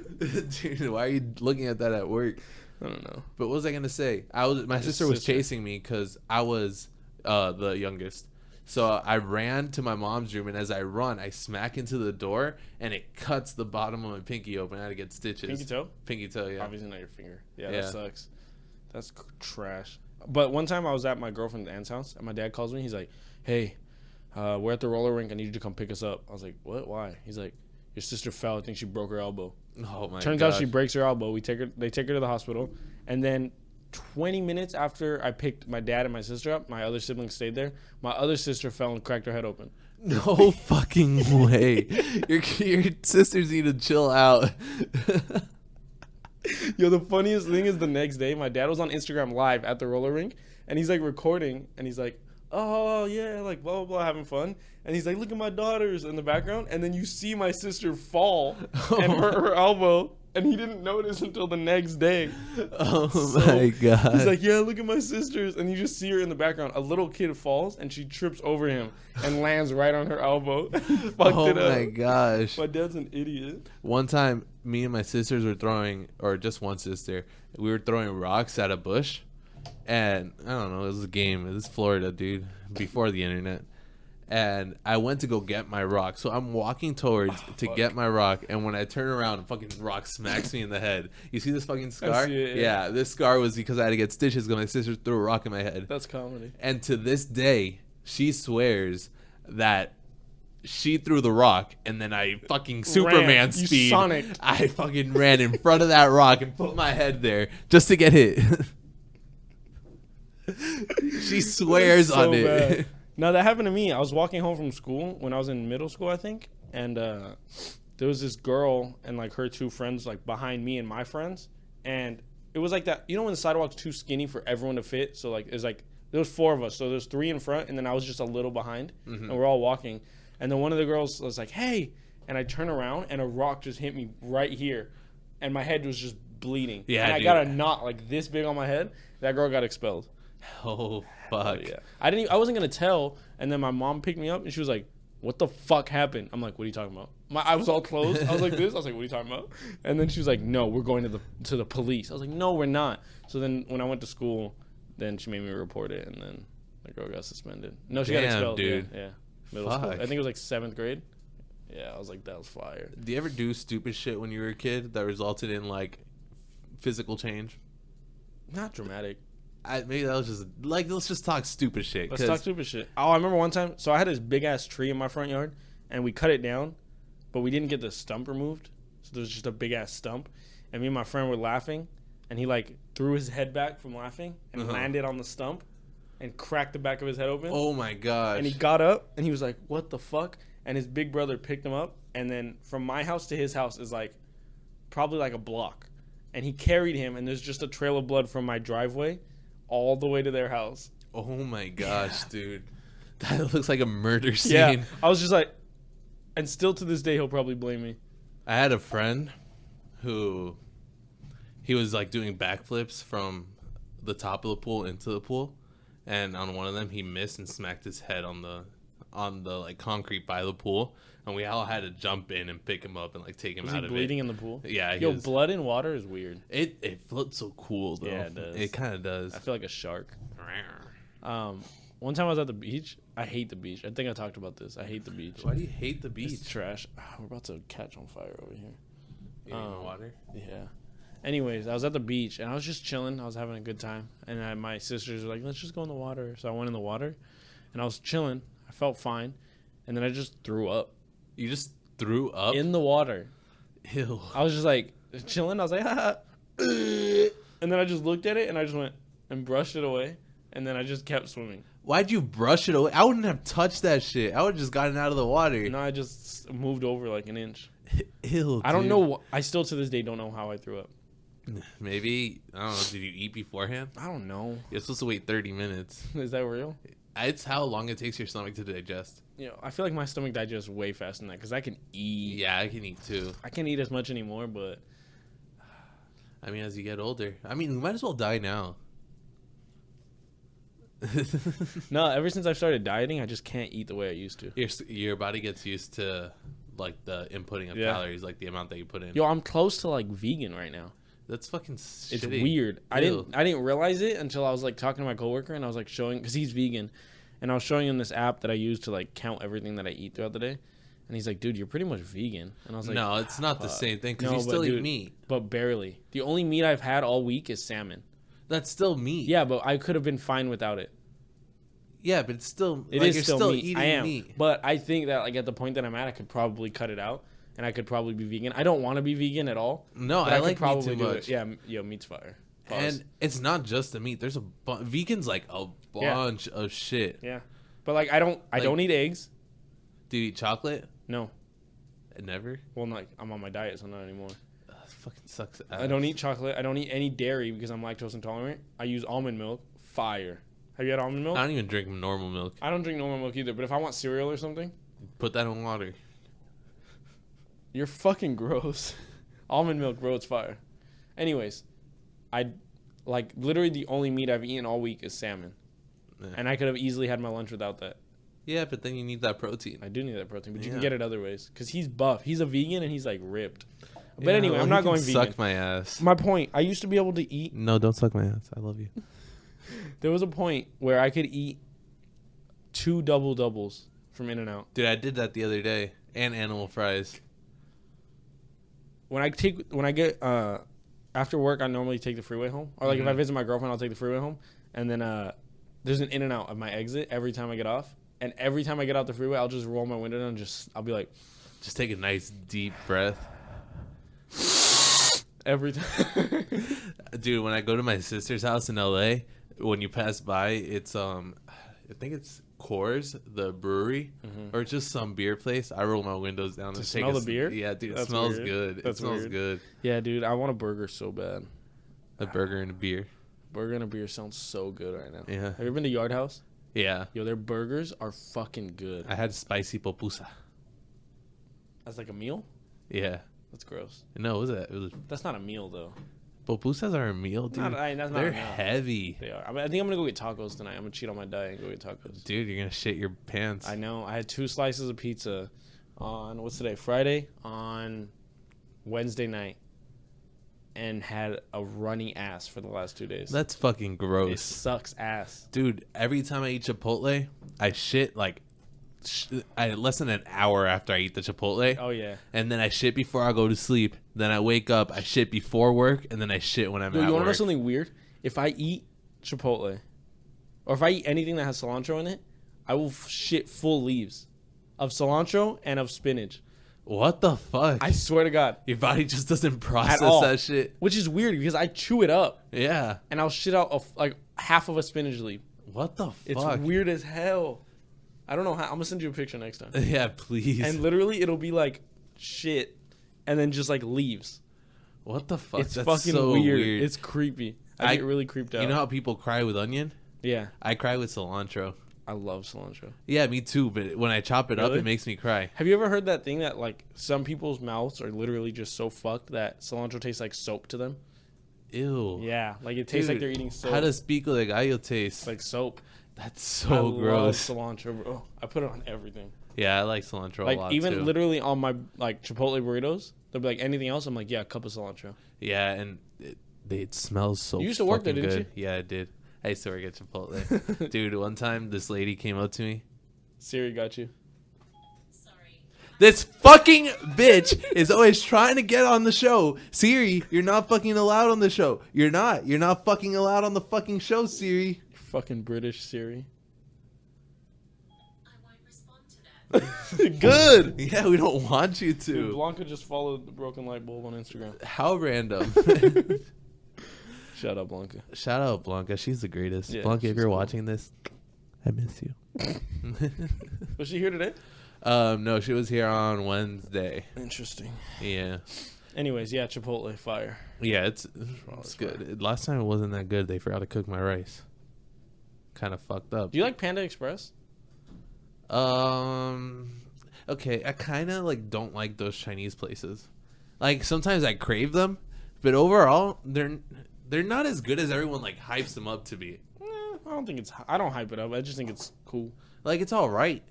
Dude, why are you looking at that at work? I don't know. But what was I gonna say? My sister was chasing me because I was the youngest. So I ran to my mom's room, and as I run, I smack into the door, and it cuts the bottom of my pinky open. I had to get stitches. Pinky toe? Pinky toe, yeah. Obviously not your finger. Yeah, Yeah. that sucks. That's trash. But one time I was at my girlfriend's aunt's house, and my dad calls me. He's like, "Hey, we're at the roller rink. I need you to come pick us up. I was like, what? Why? He's like, your sister fell. I think she broke her elbow. Oh my Turns out she breaks her elbow. They take her to the hospital. And then 20 minutes after I picked my dad and my sister up, my other sibling stayed there. My other sister fell and cracked her head open. No fucking way. Your sisters need to chill out. Yo, the funniest thing is the next day, my dad was on Instagram Live at the roller rink, and he's like recording, and he's like, oh yeah, like blah blah blah, having fun, and he's like, look at my daughters in the background, and then you see my sister fall and hurt her elbow, and he didn't notice until the next day. Oh my god. He's like, yeah, look at my sisters, and you just see her in the background. A little kid falls, and she trips over him and lands right on her elbow. Fucked it up. Oh my gosh. My dad's an idiot. One time, me and my sisters were throwing, or just one sister, we were throwing rocks at a bush. And I don't know, it was a game. It was Florida, dude, before the internet. And I went to go get my rock. So I'm walking towards to get my rock. And when I turn around, a fucking rock smacks me in the head. You see this fucking scar? I see it, yeah. Yeah, this scar was because I had to get stitches because my sister threw a rock in my head. That's comedy. And to this day, she swears that she threw the rock and then I fucking Superman You speed. Sonic. I fucking ran in front of that rock and put my head there just to get hit. She swears So on it. bad. No, that happened to me. I was walking home from school when I was in middle school, I think, and there was this girl and like her two friends like behind me and my friends, and it was like that. You know when the sidewalk's too skinny for everyone to fit, so like it's like there was 4 of us, so there's 3 in front, and then I was just a little behind, and we're all walking, and then one of the girls was like, "Hey," and I turn around and a rock just hit me right here, and my head was just bleeding. Yeah, and I dude. got a knot like this big on my head. That girl got expelled. Oh fuck. Yeah, I wasn't gonna tell, and then my mom picked me up, and she was like, "What the fuck happened?" I'm like, "What are you talking about?" I was all closed. I was like this. I was like, "What are you talking about?" And then she was like, "No, we're going to the police." I was like, "No, we're not." So then when I went to school, then she made me report it, and then the girl got suspended. No, she got Damn, expelled. dude. Yeah, middle school. Fuck. I think it was like 7th grade. Yeah, I was like, that was fire. Do you ever do stupid shit when you were a kid that resulted in like physical change? Not dramatic. Maybe that was just like, let's just talk stupid shit. Let's talk stupid shit. Oh, I remember one time. So I had this big ass tree in my front yard, and we cut it down, but we didn't get the stump removed. So there was just a big ass stump, and me and my friend were laughing, and he like threw his head back from laughing and landed on the stump, and cracked the back of his head open. Oh my gosh. And he got up, and he was like, "What the fuck?" And his big brother picked him up, and then from my house to his house is like probably like a block, and he carried him, and there's just a trail of blood from my driveway all the way to their house. Oh my gosh, dude. That looks like a murder scene. Yeah, I was just like, and still to this day, he'll probably blame me. I had a friend who he was like doing backflips from the top of the pool into the pool, and on one of them he missed and smacked his head on the like concrete by the pool, and we all had to jump in and pick him up and like take him Was out he of bleeding it. in the pool? Yeah, he Yo, was. blood in water is weird. It floats so cool though. Yeah, it does. It kind of does. I feel like a shark. One time I was at the beach. I hate the beach. I think I talked about this. I hate the beach. Why do you hate the beach? It's trash. We're about to catch on fire over here. You in the water? Yeah. Anyways, I was at the beach and I was just chilling. I was having a good time. And my sisters were like, let's just go in the water. So I went in the water and I was chilling. I felt fine. And then I just threw up You just threw up in the water. Ew. I was just like chilling. I was like, haha. And then I just looked at it and I just went and brushed it away. And then I just kept swimming. Why'd you brush it away? I wouldn't have touched that shit. I would have just gotten out of the water. And I just moved over like an inch. Ew, I don't dude. know. I still to this day don't know how I threw up. Maybe, I don't know, did you eat beforehand? I don't know. You're supposed to wait 30 minutes. Is that real? It's how long it takes your stomach to digest. You know, I feel like my stomach digests way faster than that because I can eat. Yeah, I can eat too. I can't eat as much anymore, but I mean, as you get older. I mean, we might as well die now. no. Ever since I've started dieting, I just can't eat the way I used to. Your body gets used to, like, the inputting of calories, like the amount that you put in. Yo, I'm close to like vegan right now. That's fucking It's shitty. weird. I Ew. didn't realize it until I was like talking to my coworker and I was like showing because he's vegan, and I was showing him this app that I use to like count everything that I eat throughout the day, and he's like, "Dude, you're pretty much vegan." And I was like, No, it's not the same thing because no, you but still eat dude, meat. but barely. The only meat I've had all week is salmon. That's still meat. Yeah, but I could have been fine without it. Yeah, but it's still It like, is you're still meat. eating I am, meat. but I think that like at the point that I'm at, I could probably cut it out, and I could probably be vegan. I don't want to be vegan at all. No, but I could like meat probably too do much. it. Yeah, yo, meat's fire. Pause. And it's not just the meat. There's vegans like a bunch of shit. Yeah, but like I don't eat eggs. Do you eat chocolate? No, Never. well, not I'm on my diet, so not anymore. That fucking sucks. I don't eat chocolate. I don't eat any dairy because I'm lactose intolerant. I use almond milk. Fire. Have you had almond milk? I don't even drink normal milk. I don't drink normal milk either. But if I want cereal or something, Put that in water. you're fucking gross. Almond milk, bro, it's fire. Anyways, I like literally the only meat I've eaten all week is salmon, Yeah. and I could have easily had my lunch without that. Yeah, but then you need that protein. I do need that protein, but you Yeah. can get it other ways because he's buff. He's a vegan and he's like ripped. But Yeah, anyway, well, I'm he not can going vegan. Suck my ass. My point, I used to be able to eat. No, don't suck my ass. I love you. There was a point where I could eat 2 double doubles from In-N-Out. Dude, I did that the other day. And animal fries. When I get after work, I normally take the freeway home. Or like if I visit my girlfriend, I'll take the freeway home. And then there's an In-N-Out of my exit every time I get off. And every time I get out the freeway, I'll just roll my window down and I'll be like, Just take a nice deep breath. every time. Dude, when I go to my sister's house in LA, when you pass by, it's I think it's Coors, the brewery, or just some beer place. I roll my windows down To and smell the beer? Yeah, dude, it That's smells weird. good. That's it smells weird. good. Yeah, dude, I want a burger so bad. A burger and a beer. Burger and a beer sounds so good right now. Yeah. Have you ever been to Yard House? Yeah. Yo, their burgers are fucking good. I had spicy pupusa. That's like a meal? Yeah. That's gross. No, it was That's not a meal, though. pupusas are a meal, dude. That's not They're a meal. heavy. They are. I think I'm gonna go get tacos tonight. I'm gonna cheat on my diet and go get tacos. Dude, you're gonna shit your pants. I know. I had 2 slices of pizza on what's today? Friday, on Wednesday night, and had a runny ass for the last 2 days. That's fucking It gross. sucks ass. Dude, every time I eat Chipotle, I shit like less than an hour after I eat the Chipotle. Oh yeah. And then I shit before I go to sleep. Then I wake up, I shit before work, and then I shit when I'm Yo, at you want to know work. something weird? If I eat Chipotle, or if I eat anything that has cilantro in it, I will shit full leaves of cilantro and of spinach. What the fuck? I swear to God. Your body just doesn't process all. that shit. Which is weird because I chew it up Yeah. and I'll shit out like half of a spinach leaf. What the fuck? It's weird as hell. I don't know how. I'm gonna send you a picture next time. Yeah, please. And literally, it'll be like shit, and then just like leaves. What the fuck? It's That's fucking so weird. It's creepy. I get really creeped out. You know how people cry with onion? Yeah, I cry with cilantro. I love cilantro. Yeah, me too. But when I chop it up, Really? it makes me cry. Have you ever heard that thing that like some people's mouths are literally just so fucked that cilantro tastes like soap to them? Ew. Yeah, like it tastes like Dude, they're eating soap. How does pico de gallo taste? like soap? That's I so love gross. cilantro, bro. I put it on everything. Yeah, I like cilantro a Like lot even too. literally on my like Chipotle burritos, they'll be like anything else. I'm like, yeah, a cup of cilantro. Yeah, and it smells so. You used to work there, fucking didn't good. Yeah, I did. I used to work at Chipotle. Dude, one time this lady came up to me. Siri got you. This fucking bitch is always trying to get on the show. Siri, you're not fucking allowed on the show. You're not. You're not fucking allowed on the fucking show, Siri. Fucking British Siri. I won't respond to that. Good. Yeah, we don't want you Dude, to. Blanca just followed the broken light bulb on Instagram. How random. Shut up, Blanca. Shout out Blanca. She's the greatest. Yeah, Blanca, if she's you're cool. watching this, I miss you. Was she here today? No, she was here on Wednesday. Interesting. Yeah. Anyways, yeah, Chipotle fire. Yeah, it's good. Last time it wasn't that good. They forgot to cook my rice. Kind of fucked up. Do you like Panda Express? Okay, I kind of like don't like those Chinese places. Like sometimes I crave them, but overall they're not as good as everyone like hypes them up to be. I don't think it's. I don't hype it up. I just think it's cool. Like it's all right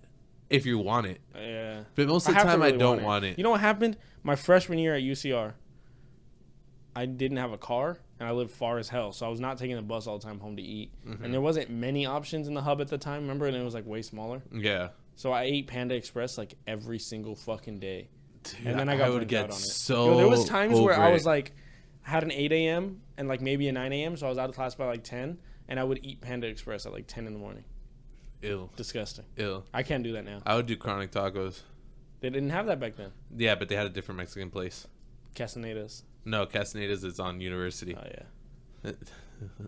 if you want it, Yeah. but most of the have to time I really don't want it. You know what happened? My freshman year at UCR, I didn't have a car and I lived far as hell, so I was not taking the bus all the time home to eat. Mm-hmm. And there wasn't many options in the hub at the time. Remember, and it was like way smaller. Yeah. So I ate Panda Express like every single fucking day. Dude, And then I got would burnt get out on it. so. Yo, there was times where over I was it. like, had an 8 a.m. and like maybe a 9 a.m. So I was out of class by like 10, and I would eat Panda Express at like 10 in the morning. Ew. Disgusting. Ew. I can't do that now. I would do chronic tacos. They didn't have that back then. Yeah, but they had a different Mexican place. Castanedas. No, Castaneda's is on University. Oh yeah.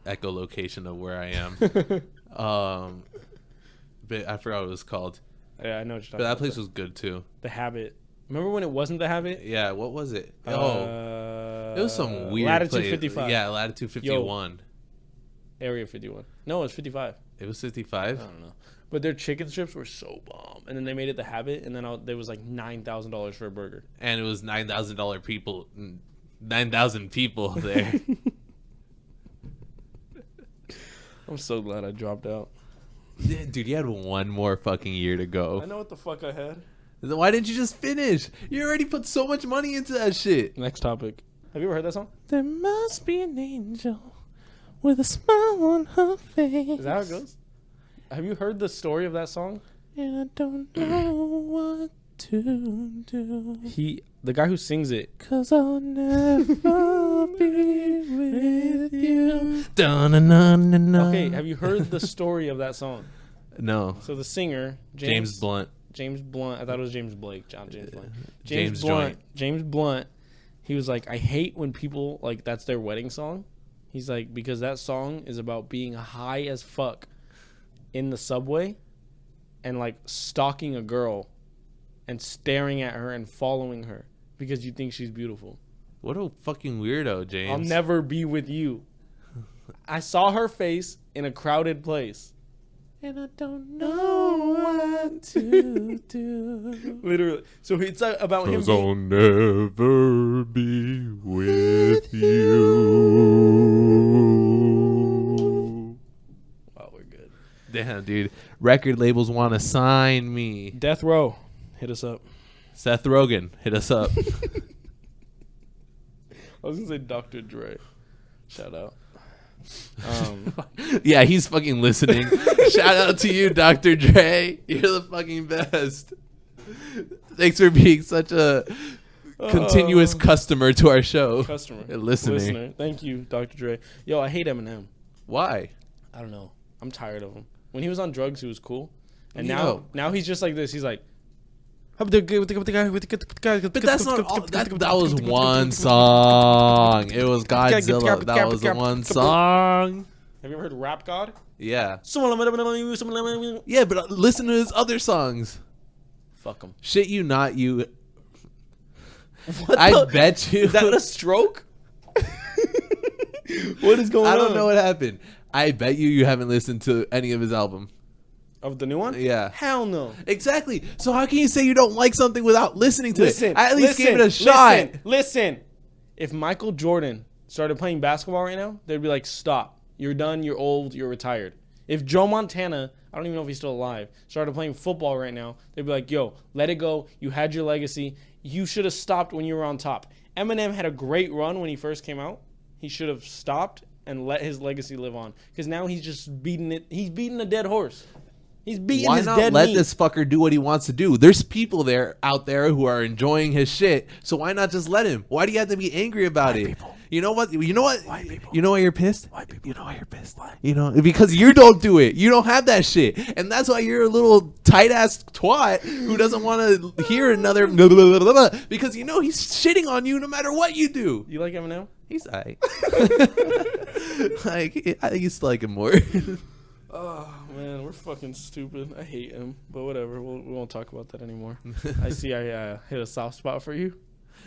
Echolocation of where I am. But I forgot what it was called. Yeah, I know what you're talking But that about. place was good too. The Habit. Remember when it wasn't The Habit? Yeah, what was it? It was some weird Latitude place. 55. Yeah, Latitude 51. Area 51. No, it's 55. It was I 55. don't know. But their chicken strips were so bomb. And then they made it The Habit, and then there was like $9,000 for a burger. And it was $9,000 people. 9,000 people there. I'm so glad I dropped out. Dude, you had one more fucking year to go. I know what the fuck I had. Why didn't you just finish? You already put so much money into that shit. Next topic. Have you ever heard that song? There must be an angel with a smile on her face. Is that how it goes? Have you heard the story of that song? And I don't know what to do. The guy who sings it. 'Cause I'll never be with you. Dun-dun-dun-dun-dun. Okay, have you heard the story of that song? No. So the singer, James Blunt. James Blunt. I thought it was James Blake. James Blunt. James Blunt. Joint. James Blunt. He was like, I hate when people like that's their wedding song. He's like, because that song is about being high as fuck in the subway and like stalking a girl and staring at her and following her because you think she's beautiful. What a fucking weirdo, James. I'll never be with you. I saw her face in a crowded place. And I don't know what to do. Literally. So it's about him. 'Cause I'll never be with you. Wow, we're good. Damn, dude. Record labels want to sign me. Death Row, hit us up. Seth Rogen, hit us up. I was gonna say Dr. Dre. Shout out. Yeah, he's fucking listening. Shout out to you, Dr. Dre. You're the fucking best. Thanks for being such a continuous customer to our show. Customer. Listener. Thank you, Dr. Dre. Yo, I hate Eminem. Why? I don't know. I'm tired of him. When he was on drugs, he was cool. And Yo. now he's just like this. He's like, But that's not all. That was one song. It was Godzilla. That was the one song. have you ever heard Rap God? Yeah. Yeah, but listen to his other songs. Fuck him. Shit you not, you. I bet you. Is that a stroke? What is going on? I don't know what happened. I bet you haven't listened to any of his album. Of the new one? Yeah. Hell no. Exactly. So how can you say you don't like something without listening to Listen, it? I at least gave it a shot. Listen. If Michael Jordan started playing basketball right now, they'd be like, stop. You're done. You're old. You're retired. If Joe Montana, I don't even know if he's still alive, started playing football right now, they'd be like, yo, let it go. You had your legacy. You should have stopped when you were on top. Eminem had a great run when he first came out. He should have stopped and let his legacy live on. Because now he's just beating it. He's beating a dead horse. He's beating Why his not dead let meat. this fucker do what he wants to do? There's people out there who are enjoying his shit. So why not just let him? Why do you have to be angry about it? people. You know what? You know what? White people. You know why you're pissed? White people. You know why you're pissed? You know, because you don't do it. You don't have that shit. And that's why you're a little tight ass twat who doesn't want to hear another blah, blah, blah, blah, because you know he's shitting on you no matter what you do. You like Eminem? He's aight. Like, I used to like him more. Oh, man, we're fucking stupid. I hate him, but whatever. We won't talk about that anymore. I see I hit a soft spot for you.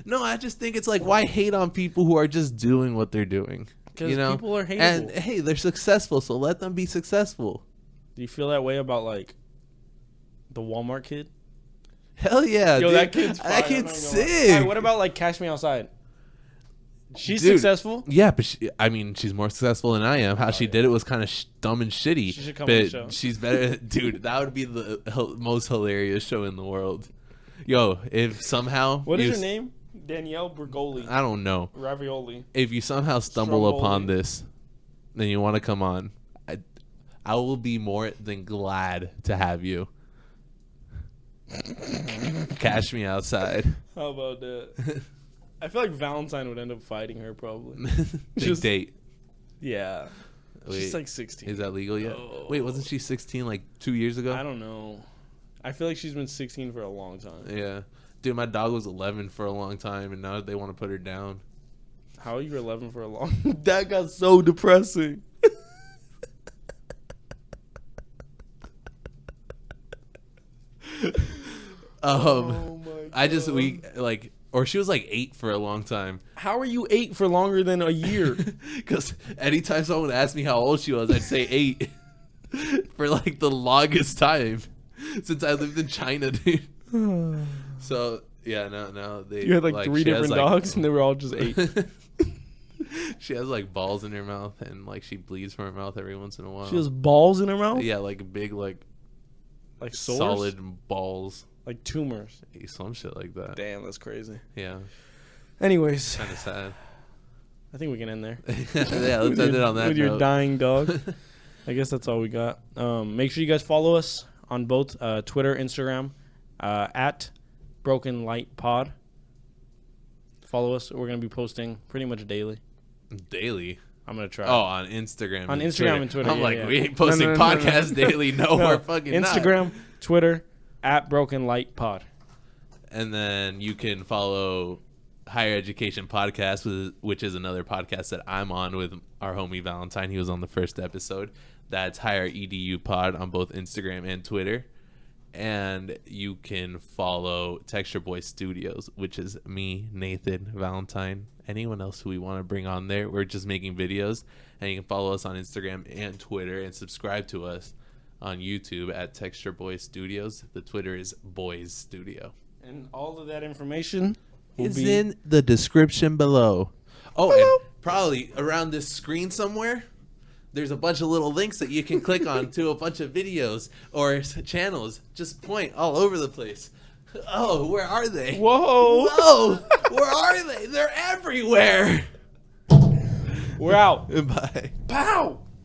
No, I just think it's like, why hate on people who are just doing what they're doing? Because You know? people are hateable. And hey, they're successful, so let them be successful. Do you feel that way about, like, the Walmart kid? Hell yeah, Yo, dude. that kid's fire. That I'm kid's not gonna lie. sick. All right, what about, like, Cash Me Outside? She's Dude, successful. Yeah, but she's more successful than I am. How she did it was kind of dumb and shitty. She should come but on the show. She's better. Dude, that would be the most hilarious show in the world. Yo, if somehow... What is her name? Danielle Bergoli. I don't know. Ravioli. If you somehow stumble Stromboli. upon this, then you want to come on, I will be more than glad to have you. Cash me outside. How about that? I feel like Valentine would end up fighting her probably. Big Just- date. Yeah. She's like 16. Is that legal yet? Oh. Wait, wasn't she 16 like 2 years ago? I don't know. I feel like she's been 16 for a long time. Yeah. Dude, my dog was 11 for a long time, and now they want to put her down. How are you 11 for a long That got so depressing. Oh my God. I just, or she was like 8 for a long time. How are you 8 for longer than a year? Because anytime someone asked me how old she was, I'd say 8 for like the longest time since I lived in China, dude. So yeah, no, they. You had like 3 different dogs, and they were all just 8. She has like balls in her mouth, and like she bleeds from her mouth every once in a while. She has balls in her mouth. Yeah, like big, like sores? solid balls, like tumors. some shit like that. Damn, that's crazy. Yeah, Anyways, kind of sad. I think we can end there. Yeah, let's end it on that with note. your dying dog. I guess that's all we got. Make sure you guys follow us on both Twitter, Instagram, at Broken Light Pod. Follow us. We're gonna be posting pretty much daily. Daily. I'm gonna try. Oh, on Instagram. On Instagram and Twitter. I'm yeah, like, yeah. we ain't posting podcasts daily. No, we're fucking Instagram, not. Twitter, at Broken Light Pod. And then you can follow Higher Education Podcast, which is another podcast that I'm on with our homie Valentine. He was on the first episode. That's Higher EDU Pod on both Instagram and Twitter. And you can follow Texture Boy Studios, which is me, Nathan, Valentine, anyone else who we want to bring on there. We're just making videos. And you can follow us on Instagram and Twitter and subscribe to us on YouTube at Texture Boy Studios. The Twitter is Boys Studio. And all of that information is in the description below. Oh, and probably around this screen somewhere, there's a bunch of little links that you can click on to a bunch of videos or channels. Just point all over the place. Oh, where are they? Whoa. Whoa. Where are they? They're everywhere. We're out. Bye. Pow.